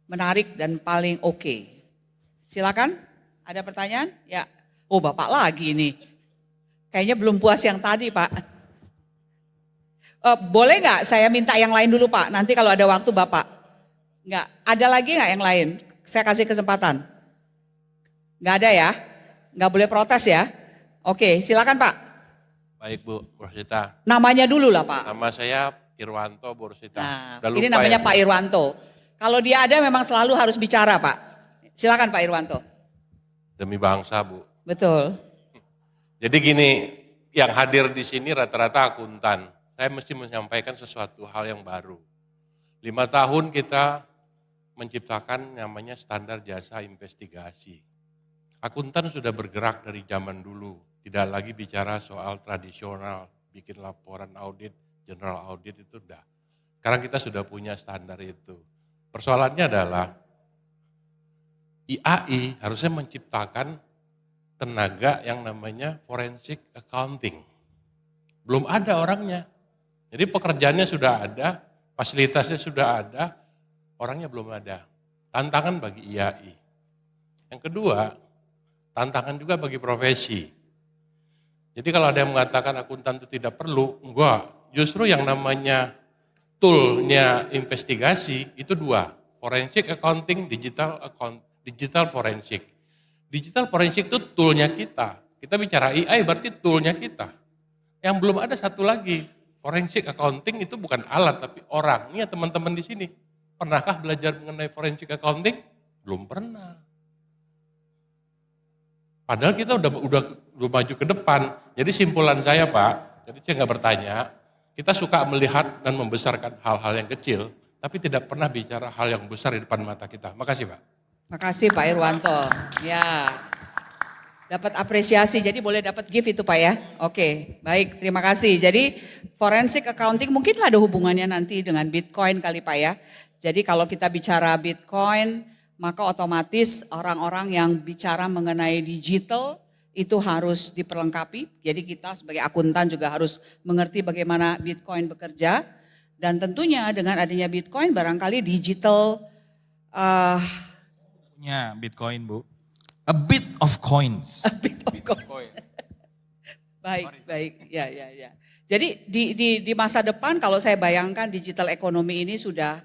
menarik dan paling oke. Silakan, ada pertanyaan? Ya, oh Bapak lagi nih. Kayaknya belum puas yang tadi Pak. Boleh nggak saya minta yang lain dulu Pak? Nanti kalau ada waktu Bapak. Nggak, ada lagi nggak yang lain? Saya kasih kesempatan. Nggak ada ya? Nggak boleh protes ya? Oke, silakan Pak. Baik Bu Rosita. Namanya dulu lah Pak. Nama saya Irwanto Bu Rosita. Nah, Udah ini lupa namanya ya, Bu? Pak Irwanto. Kalau dia ada memang selalu harus bicara Pak. Silakan Pak Irwanto. Demi bangsa Bu. Betul. Jadi gini, yang hadir di sini rata-rata akuntan. Saya mesti menyampaikan sesuatu hal yang baru. 5 tahun kita menciptakan namanya standar jasa investigasi. Akuntan sudah bergerak dari zaman dulu. Tidak lagi bicara soal tradisional, bikin laporan audit, general audit itu udah. Sekarang kita sudah punya standar itu. Persoalannya adalah IAI harusnya menciptakan tenaga yang namanya forensic accounting. Belum ada orangnya. Jadi pekerjaannya sudah ada, fasilitasnya sudah ada, orangnya belum ada. Tantangan bagi IAI. Yang kedua, tantangan juga bagi profesi. Jadi kalau ada yang mengatakan akuntan itu tidak perlu, enggak. Justru yang namanya toolnya investigasi itu 2. Forensic accounting, digital forensik. Digital forensik itu toolnya kita. Kita bicara AI berarti toolnya kita. Yang belum ada satu lagi. Forensic accounting itu bukan alat tapi orang. Ini teman-teman di sini. Pernahkah belajar mengenai forensic accounting? Belum pernah. Padahal kita udah maju ke depan. Jadi simpulan saya Pak, jadi saya nggak bertanya, kita suka melihat dan membesarkan hal-hal yang kecil, tapi tidak pernah bicara hal yang besar di depan mata kita. Makasih Pak. Makasih Pak Irwanto. Ya, dapat apresiasi, jadi boleh dapat gift itu Pak ya. Oke, baik, terima kasih. Jadi forensic accounting mungkin ada hubungannya nanti dengan Bitcoin kali Pak ya. Jadi kalau kita bicara Bitcoin, maka otomatis orang-orang yang bicara mengenai digital itu harus diperlengkapi. Jadi kita sebagai akuntan juga harus mengerti bagaimana Bitcoin bekerja. Dan tentunya dengan adanya Bitcoin barangkali digital Punya Bitcoin, Bu. A bit of coins. bit of coin. Baik, ya. Jadi di masa depan kalau saya bayangkan digital ekonomi ini sudah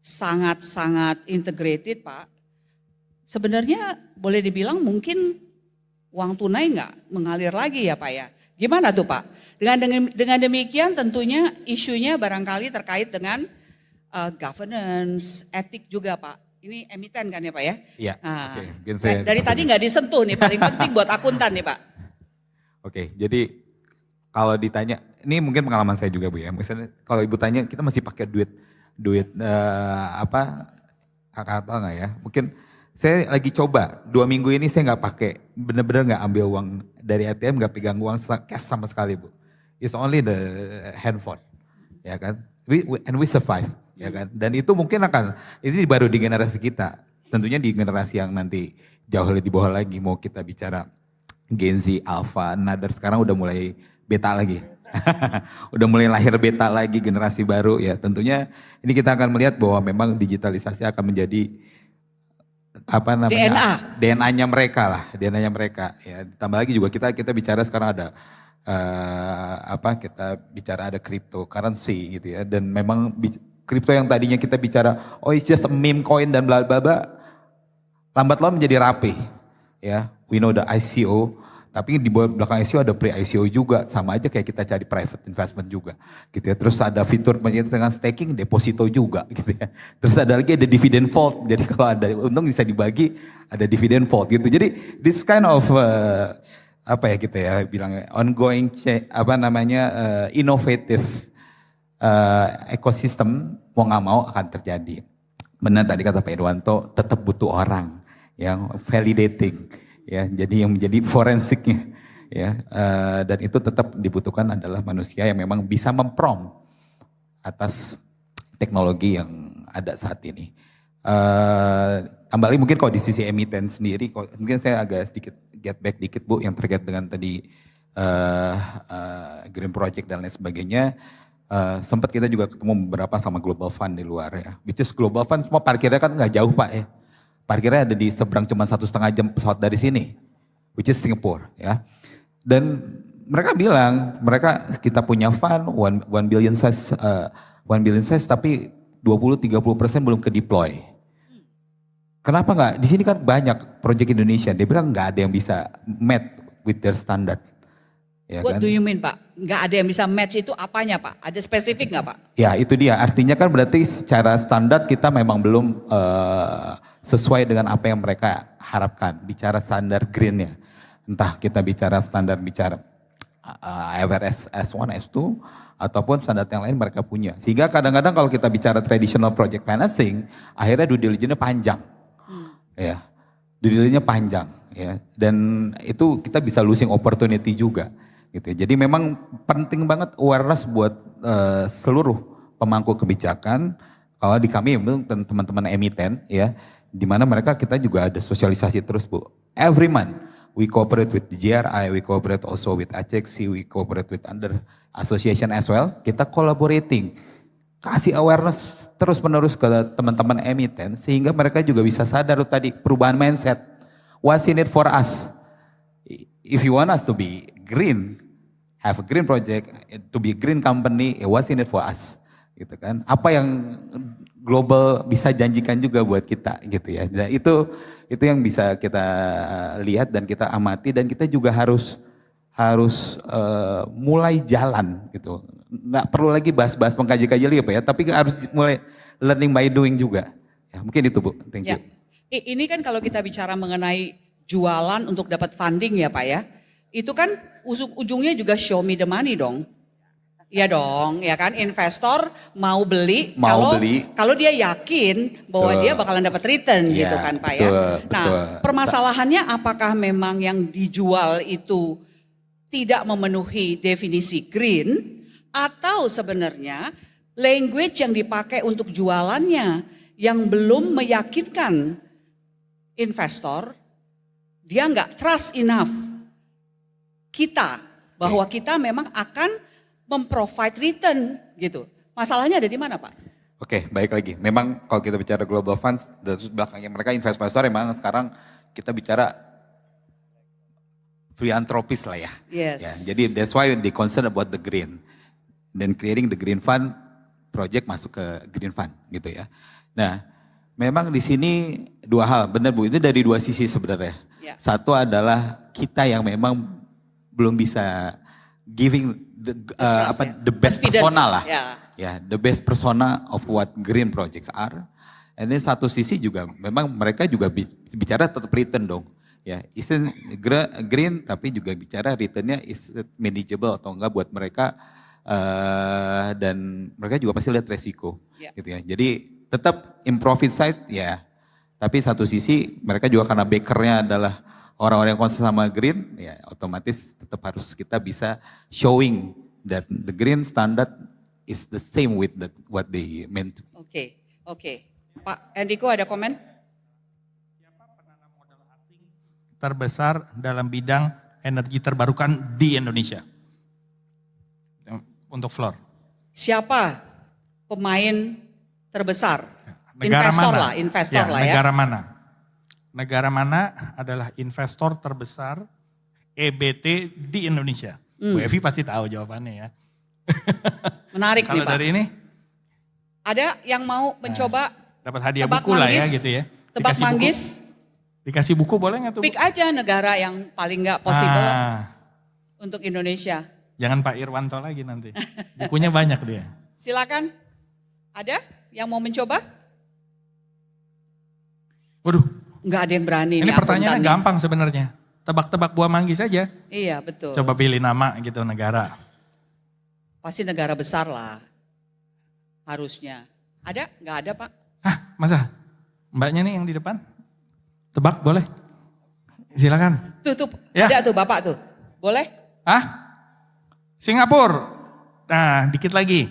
sangat-sangat integrated, Pak. Sebenarnya boleh dibilang mungkin uang tunai nggak mengalir lagi ya Pak ya. Gimana tuh Pak? Dengan demikian tentunya isunya barangkali terkait dengan governance, etik juga Pak. Ini emiten kan ya Pak ya? Iya. Nah, Oke, mungkin saya dari tadi nggak disentuh nih, paling penting buat akuntan nih Pak. Oke, jadi kalau ditanya, ini mungkin pengalaman saya juga Bu ya. Misalnya kalau Ibu tanya kita masih pakai duit atau enggak ya? Mungkin saya lagi coba 2 minggu ini saya nggak pakai, bener-bener nggak ambil uang dari ATM, nggak pegang uang cash sama sekali Bu. It's only the handphone, ya kan? We survive, ya kan? Dan itu mungkin ini baru di generasi kita. Tentunya di generasi yang nanti jauh lebih di bawah lagi, mau kita bicara Gen Z, Alpha, Nader sekarang udah mulai beta lagi. Udah mulai lahir beta lagi, generasi baru ya. Tentunya ini kita akan melihat bahwa memang digitalisasi akan menjadi DNA-nya mereka lah, DNA-nya mereka ya. Tambah lagi juga kita bicara sekarang ada kita bicara ada cryptocurrency gitu ya. Dan memang kripto yang tadinya kita bicara it's just a meme coin dan bla bla bla, lambat laun menjadi rapi ya. We know the ICO, tapi di belakang ICO ada pre-ICO juga, sama aja kayak kita cari private investment juga gitu ya. Terus ada fitur dengan staking, deposito juga gitu ya. Terus ada lagi ada dividend vault, jadi kalau ada untung bisa dibagi, ada dividend vault gitu. Jadi this kind of kita ya bilangnya ongoing innovative ekosistem mau nggak mau akan terjadi. Benar tadi kata Pak Irwanto, tetap butuh orang yang validating. Ya, jadi yang menjadi forensiknya, ya, dan itu tetap dibutuhkan adalah manusia yang memang bisa memprom atas teknologi yang ada saat ini. Tambah lagi mungkin kalau di sisi emiten sendiri, mungkin saya agak sedikit get back dikit Bu, yang terkait dengan tadi Green Project dan lain sebagainya. Sempat kita juga ketemu beberapa sama Global Fund di luar ya, which is Global Fund semua parkirnya kan nggak jauh Pak ya. Parkirnya ada di seberang cuma 1,5 jam pesawat dari sini, which is Singapore ya. Dan mereka bilang, kita punya fund 1 billion size, tapi 20-30% belum ke deploy. Kenapa nggak? Di sini kan banyak proyek Indonesia, dia bilang nggak ada yang bisa met with their standard. Ya What kan? do you mean Pak? Nggak ada yang bisa match itu apanya Pak? Ada spesifik nggak Pak? Ya itu dia, artinya kan berarti secara standar kita memang belum sesuai dengan apa yang mereka harapkan. Bicara standar greennya, entah kita bicara IFRS S1, S2, ataupun standar yang lain mereka punya. Sehingga kadang-kadang kalau kita bicara traditional project financing, akhirnya due diligence-nya panjang. Ya, due diligence-nya panjang. Ya. Dan itu kita bisa losing opportunity juga. Gitu. Jadi memang penting banget awareness buat seluruh pemangku kebijakan. Kalau di kami teman-teman emiten ya, di mana kita juga ada sosialisasi terus Bu. Every month we cooperate with the GRI, we cooperate also with ACEXI, we cooperate with other association as well. Kita collaborating, kasih awareness terus menerus ke teman-teman emiten sehingga mereka juga bisa sadar tadi perubahan mindset. What's in it for us? If you want us to be green, have a green project, to be a green company, what's in it for us? Gitu kan. Apa yang global bisa janjikan juga buat kita gitu ya. Dan itu yang bisa kita lihat dan kita amati dan kita juga harus mulai jalan gitu. Nggak perlu lagi bahas mengkaji-kaji lagi Pak ya, tapi harus mulai learning by doing juga. Ya, mungkin itu Bu. Thank you. Ya. Ini kan kalau kita bicara mengenai jualan untuk dapat funding ya Pak ya. Itu kan ujungnya juga show me the money dong. Iya dong, ya kan investor mau beli kalau dia yakin bahwa dia bakalan dapat return gitu kan Pak ya. Nah, permasalahannya apakah memang yang dijual itu tidak memenuhi definisi green atau sebenarnya language yang dipakai untuk jualannya yang belum meyakinkan investor, dia nggak trust enough kita bahwa kita memang akan memprovide return gitu. Masalahnya ada di mana Pak? Oke, baik lagi. Memang kalau kita bicara global funds, dan terus belakangnya mereka investor memang sekarang kita bicara philanthropist lah ya. Yes. Ya, jadi that's why they concern about the green. Dan creating the green fund, project masuk ke green fund gitu ya. Nah, memang di sini dua hal, benar Bu, itu dari dua sisi sebenarnya. Ya. Satu adalah kita yang memang belum bisa giving the best Confidence, persona lah. ya. Ya, the best persona of what green projects are. And then satu sisi juga memang mereka juga bicara tetap return dong. Ya, isn't green tapi juga bicara returnnya is it manageable atau enggak buat mereka dan mereka juga pasti lihat resiko. Ya. Gitu ya. Jadi tetap in profit side ya. Tapi satu sisi mereka juga karena bakernya adalah orang-orang yang concern sama green, ya otomatis tetap harus kita bisa showing that the green standard is the same with what they meant. Oke. Pak Enrico ada komen? Terbesar dalam bidang energi terbarukan di Indonesia. Untuk floor. Siapa pemain terbesar? Negara Investor lah ya. Negara mana? Negara mana adalah investor terbesar EBT di Indonesia? Bu Evi pasti tahu jawabannya ya. Menarik nih Kalau Pak. dari ini Ada yang mau mencoba dapat hadiah tebak buku lah ya manggis? gitu ya. Tebak Dikasih buku. manggis, Dikasih buku boleh nggak tuh? Bu? pick aja negara yang paling nggak possible Ah, untuk Indonesia. jangan Pak Irwanto lagi nanti. Bukunya banyak dia. Silakan. Ada yang mau mencoba? Waduh, Nggak ada yang berani. ini nih, pertanyaannya akuntan nih. gampang sebenarnya. Tebak-tebak buah manggis saja. Iya betul. Coba pilih nama gitu negara. Pasti negara besar lah. Harusnya. Ada? Nggak ada Pak? Hah, masa? Mbaknya nih yang di depan. Tebak boleh? Silakan. Tuh, Ya. ada tuh Bapak tuh. Boleh? Hah? Singapura. Nah, dikit lagi.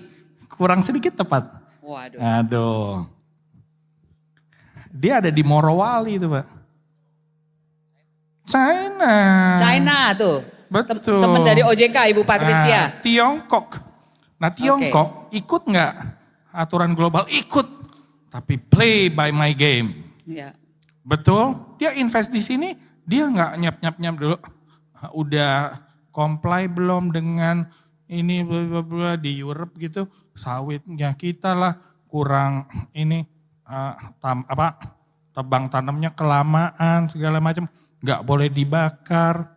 Kurang sedikit tepat. Waduh. Aduh. Dia ada di Morowali itu Pak. China tuh. Betul. Teman dari OJK Ibu Patricia. Tiongkok. Nah Tiongkok ikut nggak aturan global? Ikut. Tapi play by my game. Ya. Betul. Dia invest di sini, dia nggak nyap dulu. Udah comply belum dengan ini bla bla bla di Europe gitu. Sawitnya kita lah kurang ini tebang tanamnya kelamaan segala macam. Nggak boleh dibakar.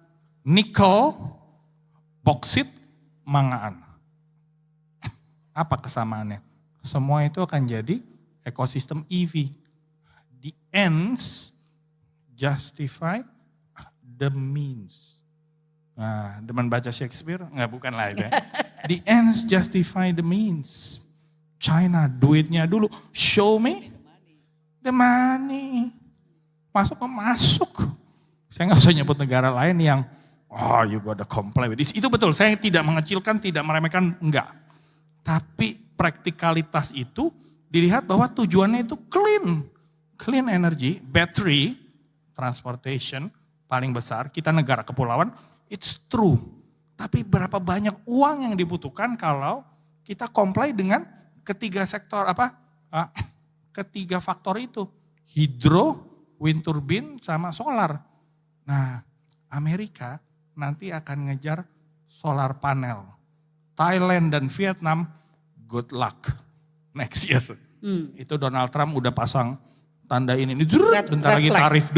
Nikel, boksit, mangaan. Apa kesamaannya? Semua itu akan jadi ekosistem EV. The ends justify the means. Nah, demen baca Shakespeare? Enggak, bukan lah itu ya. The ends justify the means. China, duitnya dulu. Show me the money. Masuk. Saya nggak usah nyebut negara lain yang, oh you gotta comply with this. Itu betul, saya tidak mengecilkan, tidak meremehkan, enggak. Tapi praktikalitas itu dilihat bahwa tujuannya itu clean. Clean energy, battery, transportation, paling besar, kita negara kepulauan, it's true. Tapi berapa banyak uang yang dibutuhkan kalau kita comply dengan ketiga ketiga faktor itu. Hidro, wind turbine, sama solar. Nah, Amerika nanti akan ngejar solar panel. Thailand dan Vietnam, good luck next year. Itu Donald Trump udah pasang tanda ini. Bentar lagi flag. tarif.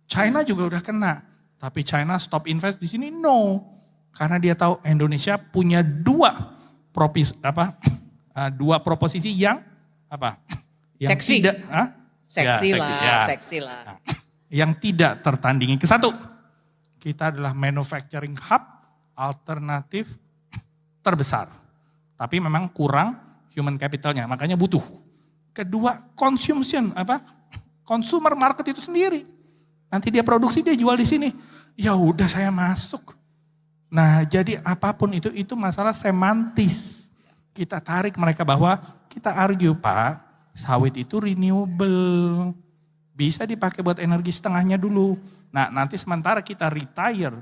China juga udah kena. Tapi China stop invest di sini? No. Karena dia tahu Indonesia punya dua proposisi yang Yang seksi. tidak, Seksi lah. Nah, yang tidak tertandingi. Kesatu, kita adalah manufacturing hub alternatif terbesar. Tapi memang kurang human capitalnya, makanya butuh. Kedua, consumer market itu sendiri. Nanti dia produksi, dia jual di sini. Ya udah saya masuk. Nah, jadi apapun itu masalah semantis. Kita tarik mereka bahwa kita argue, Pak, sawit itu renewable. Bisa dipakai buat energi setengahnya dulu. Nah, nanti sementara kita retire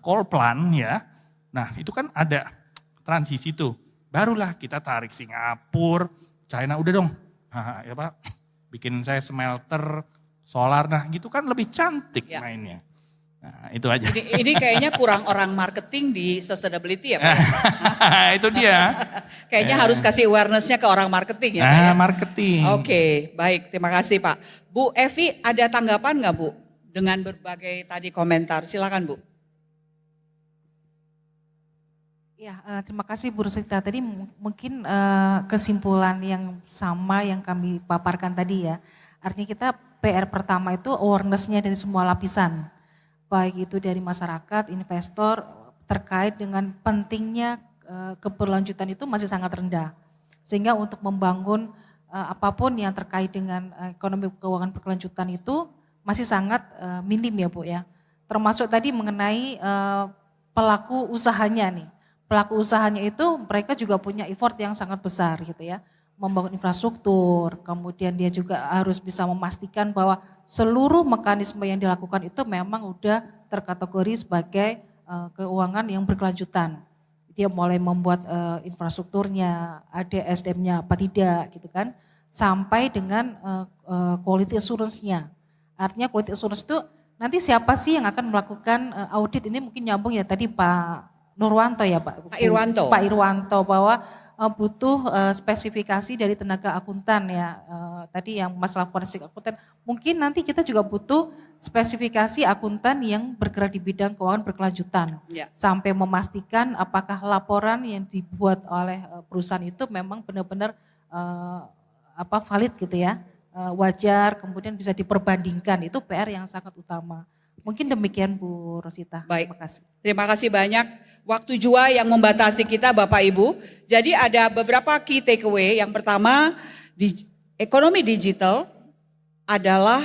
coal plant ya. Nah, itu kan ada transisi tuh. barulah kita tarik Singapura, China, udah dong. Ya Pak, bikin saya smelter, solar, nah gitu kan lebih cantik Ya. mainnya. Nah itu aja. Ini kayaknya kurang orang marketing di sustainability ya Pak. Itu dia. Kayaknya harus kasih awareness-nya ke orang marketing ya Pak ya. Marketing. Oke, baik. Terima kasih Pak. Bu Evi, ada tanggapan nggak Bu dengan berbagai tadi komentar? Silakan Bu. Ya, terima kasih Bu Rosita. Tadi mungkin kesimpulan yang sama yang kami paparkan tadi ya. Artinya kita PR pertama itu awareness-nya dari semua lapisan. Baik itu dari masyarakat, investor, terkait dengan pentingnya keberlanjutan itu masih sangat rendah. Sehingga untuk membangun apapun yang terkait dengan ekonomi keuangan berkelanjutan itu masih sangat minim ya Bu ya. Termasuk tadi mengenai pelaku usahanya nih. Pelaku usahanya itu mereka juga punya effort yang sangat besar gitu ya. Membangun infrastruktur, kemudian dia juga harus bisa memastikan bahwa seluruh mekanisme yang dilakukan itu memang udah terkategori sebagai keuangan yang berkelanjutan. Dia mulai membuat infrastrukturnya, ada SDM-nya apa tidak gitu kan, sampai dengan quality assurance-nya. Artinya quality assurance itu nanti siapa sih yang akan melakukan audit, ini mungkin nyambung ya tadi Pak Nurwanto ya Pak. Pak Irwanto. Pak Irwanto bahwa butuh spesifikasi dari tenaga akuntan ya. Tadi yang masalah forensik akuntan, mungkin nanti kita juga butuh spesifikasi akuntan yang bergerak di bidang keuangan berkelanjutan. Ya. Sampai memastikan apakah laporan yang dibuat oleh perusahaan itu memang benar-benar valid gitu ya. Wajar, kemudian bisa diperbandingkan, itu PR yang sangat utama. Mungkin demikian Bu Rosita. Baik. Terima kasih. Terima kasih banyak. Waktu jua yang membatasi kita Bapak Ibu. Jadi ada beberapa key takeaway. Yang pertama, ekonomi digital adalah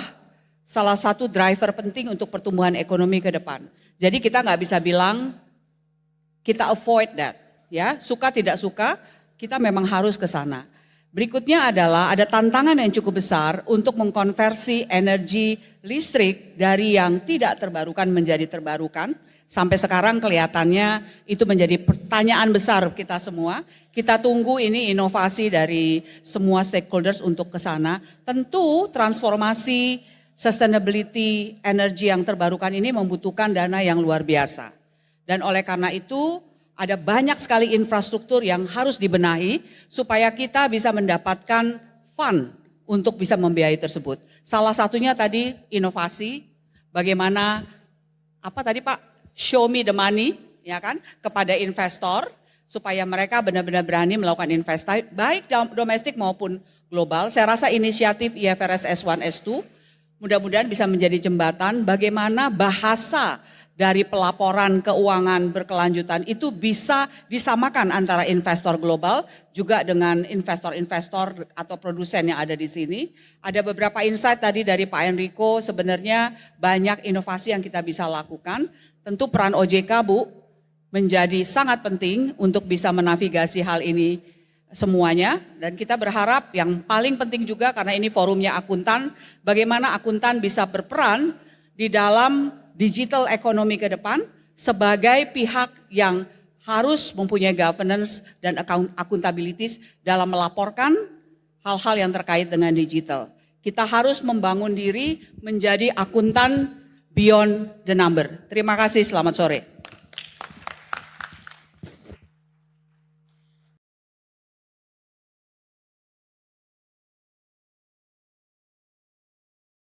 salah satu driver penting untuk pertumbuhan ekonomi ke depan. Jadi kita nggak bisa bilang kita avoid that. Ya, suka tidak suka, kita memang harus ke sana. Berikutnya adalah ada tantangan yang cukup besar untuk mengkonversi energi listrik dari yang tidak terbarukan menjadi terbarukan. Sampai sekarang kelihatannya itu menjadi pertanyaan besar kita semua. Kita tunggu ini inovasi dari semua stakeholders untuk ke sana. Tentu transformasi sustainability energi yang terbarukan ini membutuhkan dana yang luar biasa. Dan oleh karena itu ada banyak sekali infrastruktur yang harus dibenahi supaya kita bisa mendapatkan fund untuk bisa membiayai tersebut. Salah satunya tadi inovasi, bagaimana apa tadi Pak? Show me the money, ya kan, kepada investor supaya mereka benar-benar berani melakukan investasi baik domestik maupun global. Saya rasa inisiatif IFRS S1 S2 mudah-mudahan bisa menjadi jembatan bagaimana bahasa dari pelaporan keuangan berkelanjutan itu bisa disamakan antara investor global juga dengan investor-investor atau produsen yang ada di sini. Ada beberapa insight tadi dari Pak Enrico, sebenarnya banyak inovasi yang kita bisa lakukan. Tentu peran OJK Bu menjadi sangat penting untuk bisa menavigasi hal ini semuanya. Dan kita berharap yang paling penting juga karena ini forumnya akuntan, bagaimana akuntan bisa berperan di dalam digital ekonomi ke depan sebagai pihak yang harus mempunyai governance dan akuntabilitas dalam melaporkan hal-hal yang terkait dengan digital. Kita harus membangun diri menjadi akuntan beyond the number. Terima kasih, selamat sore.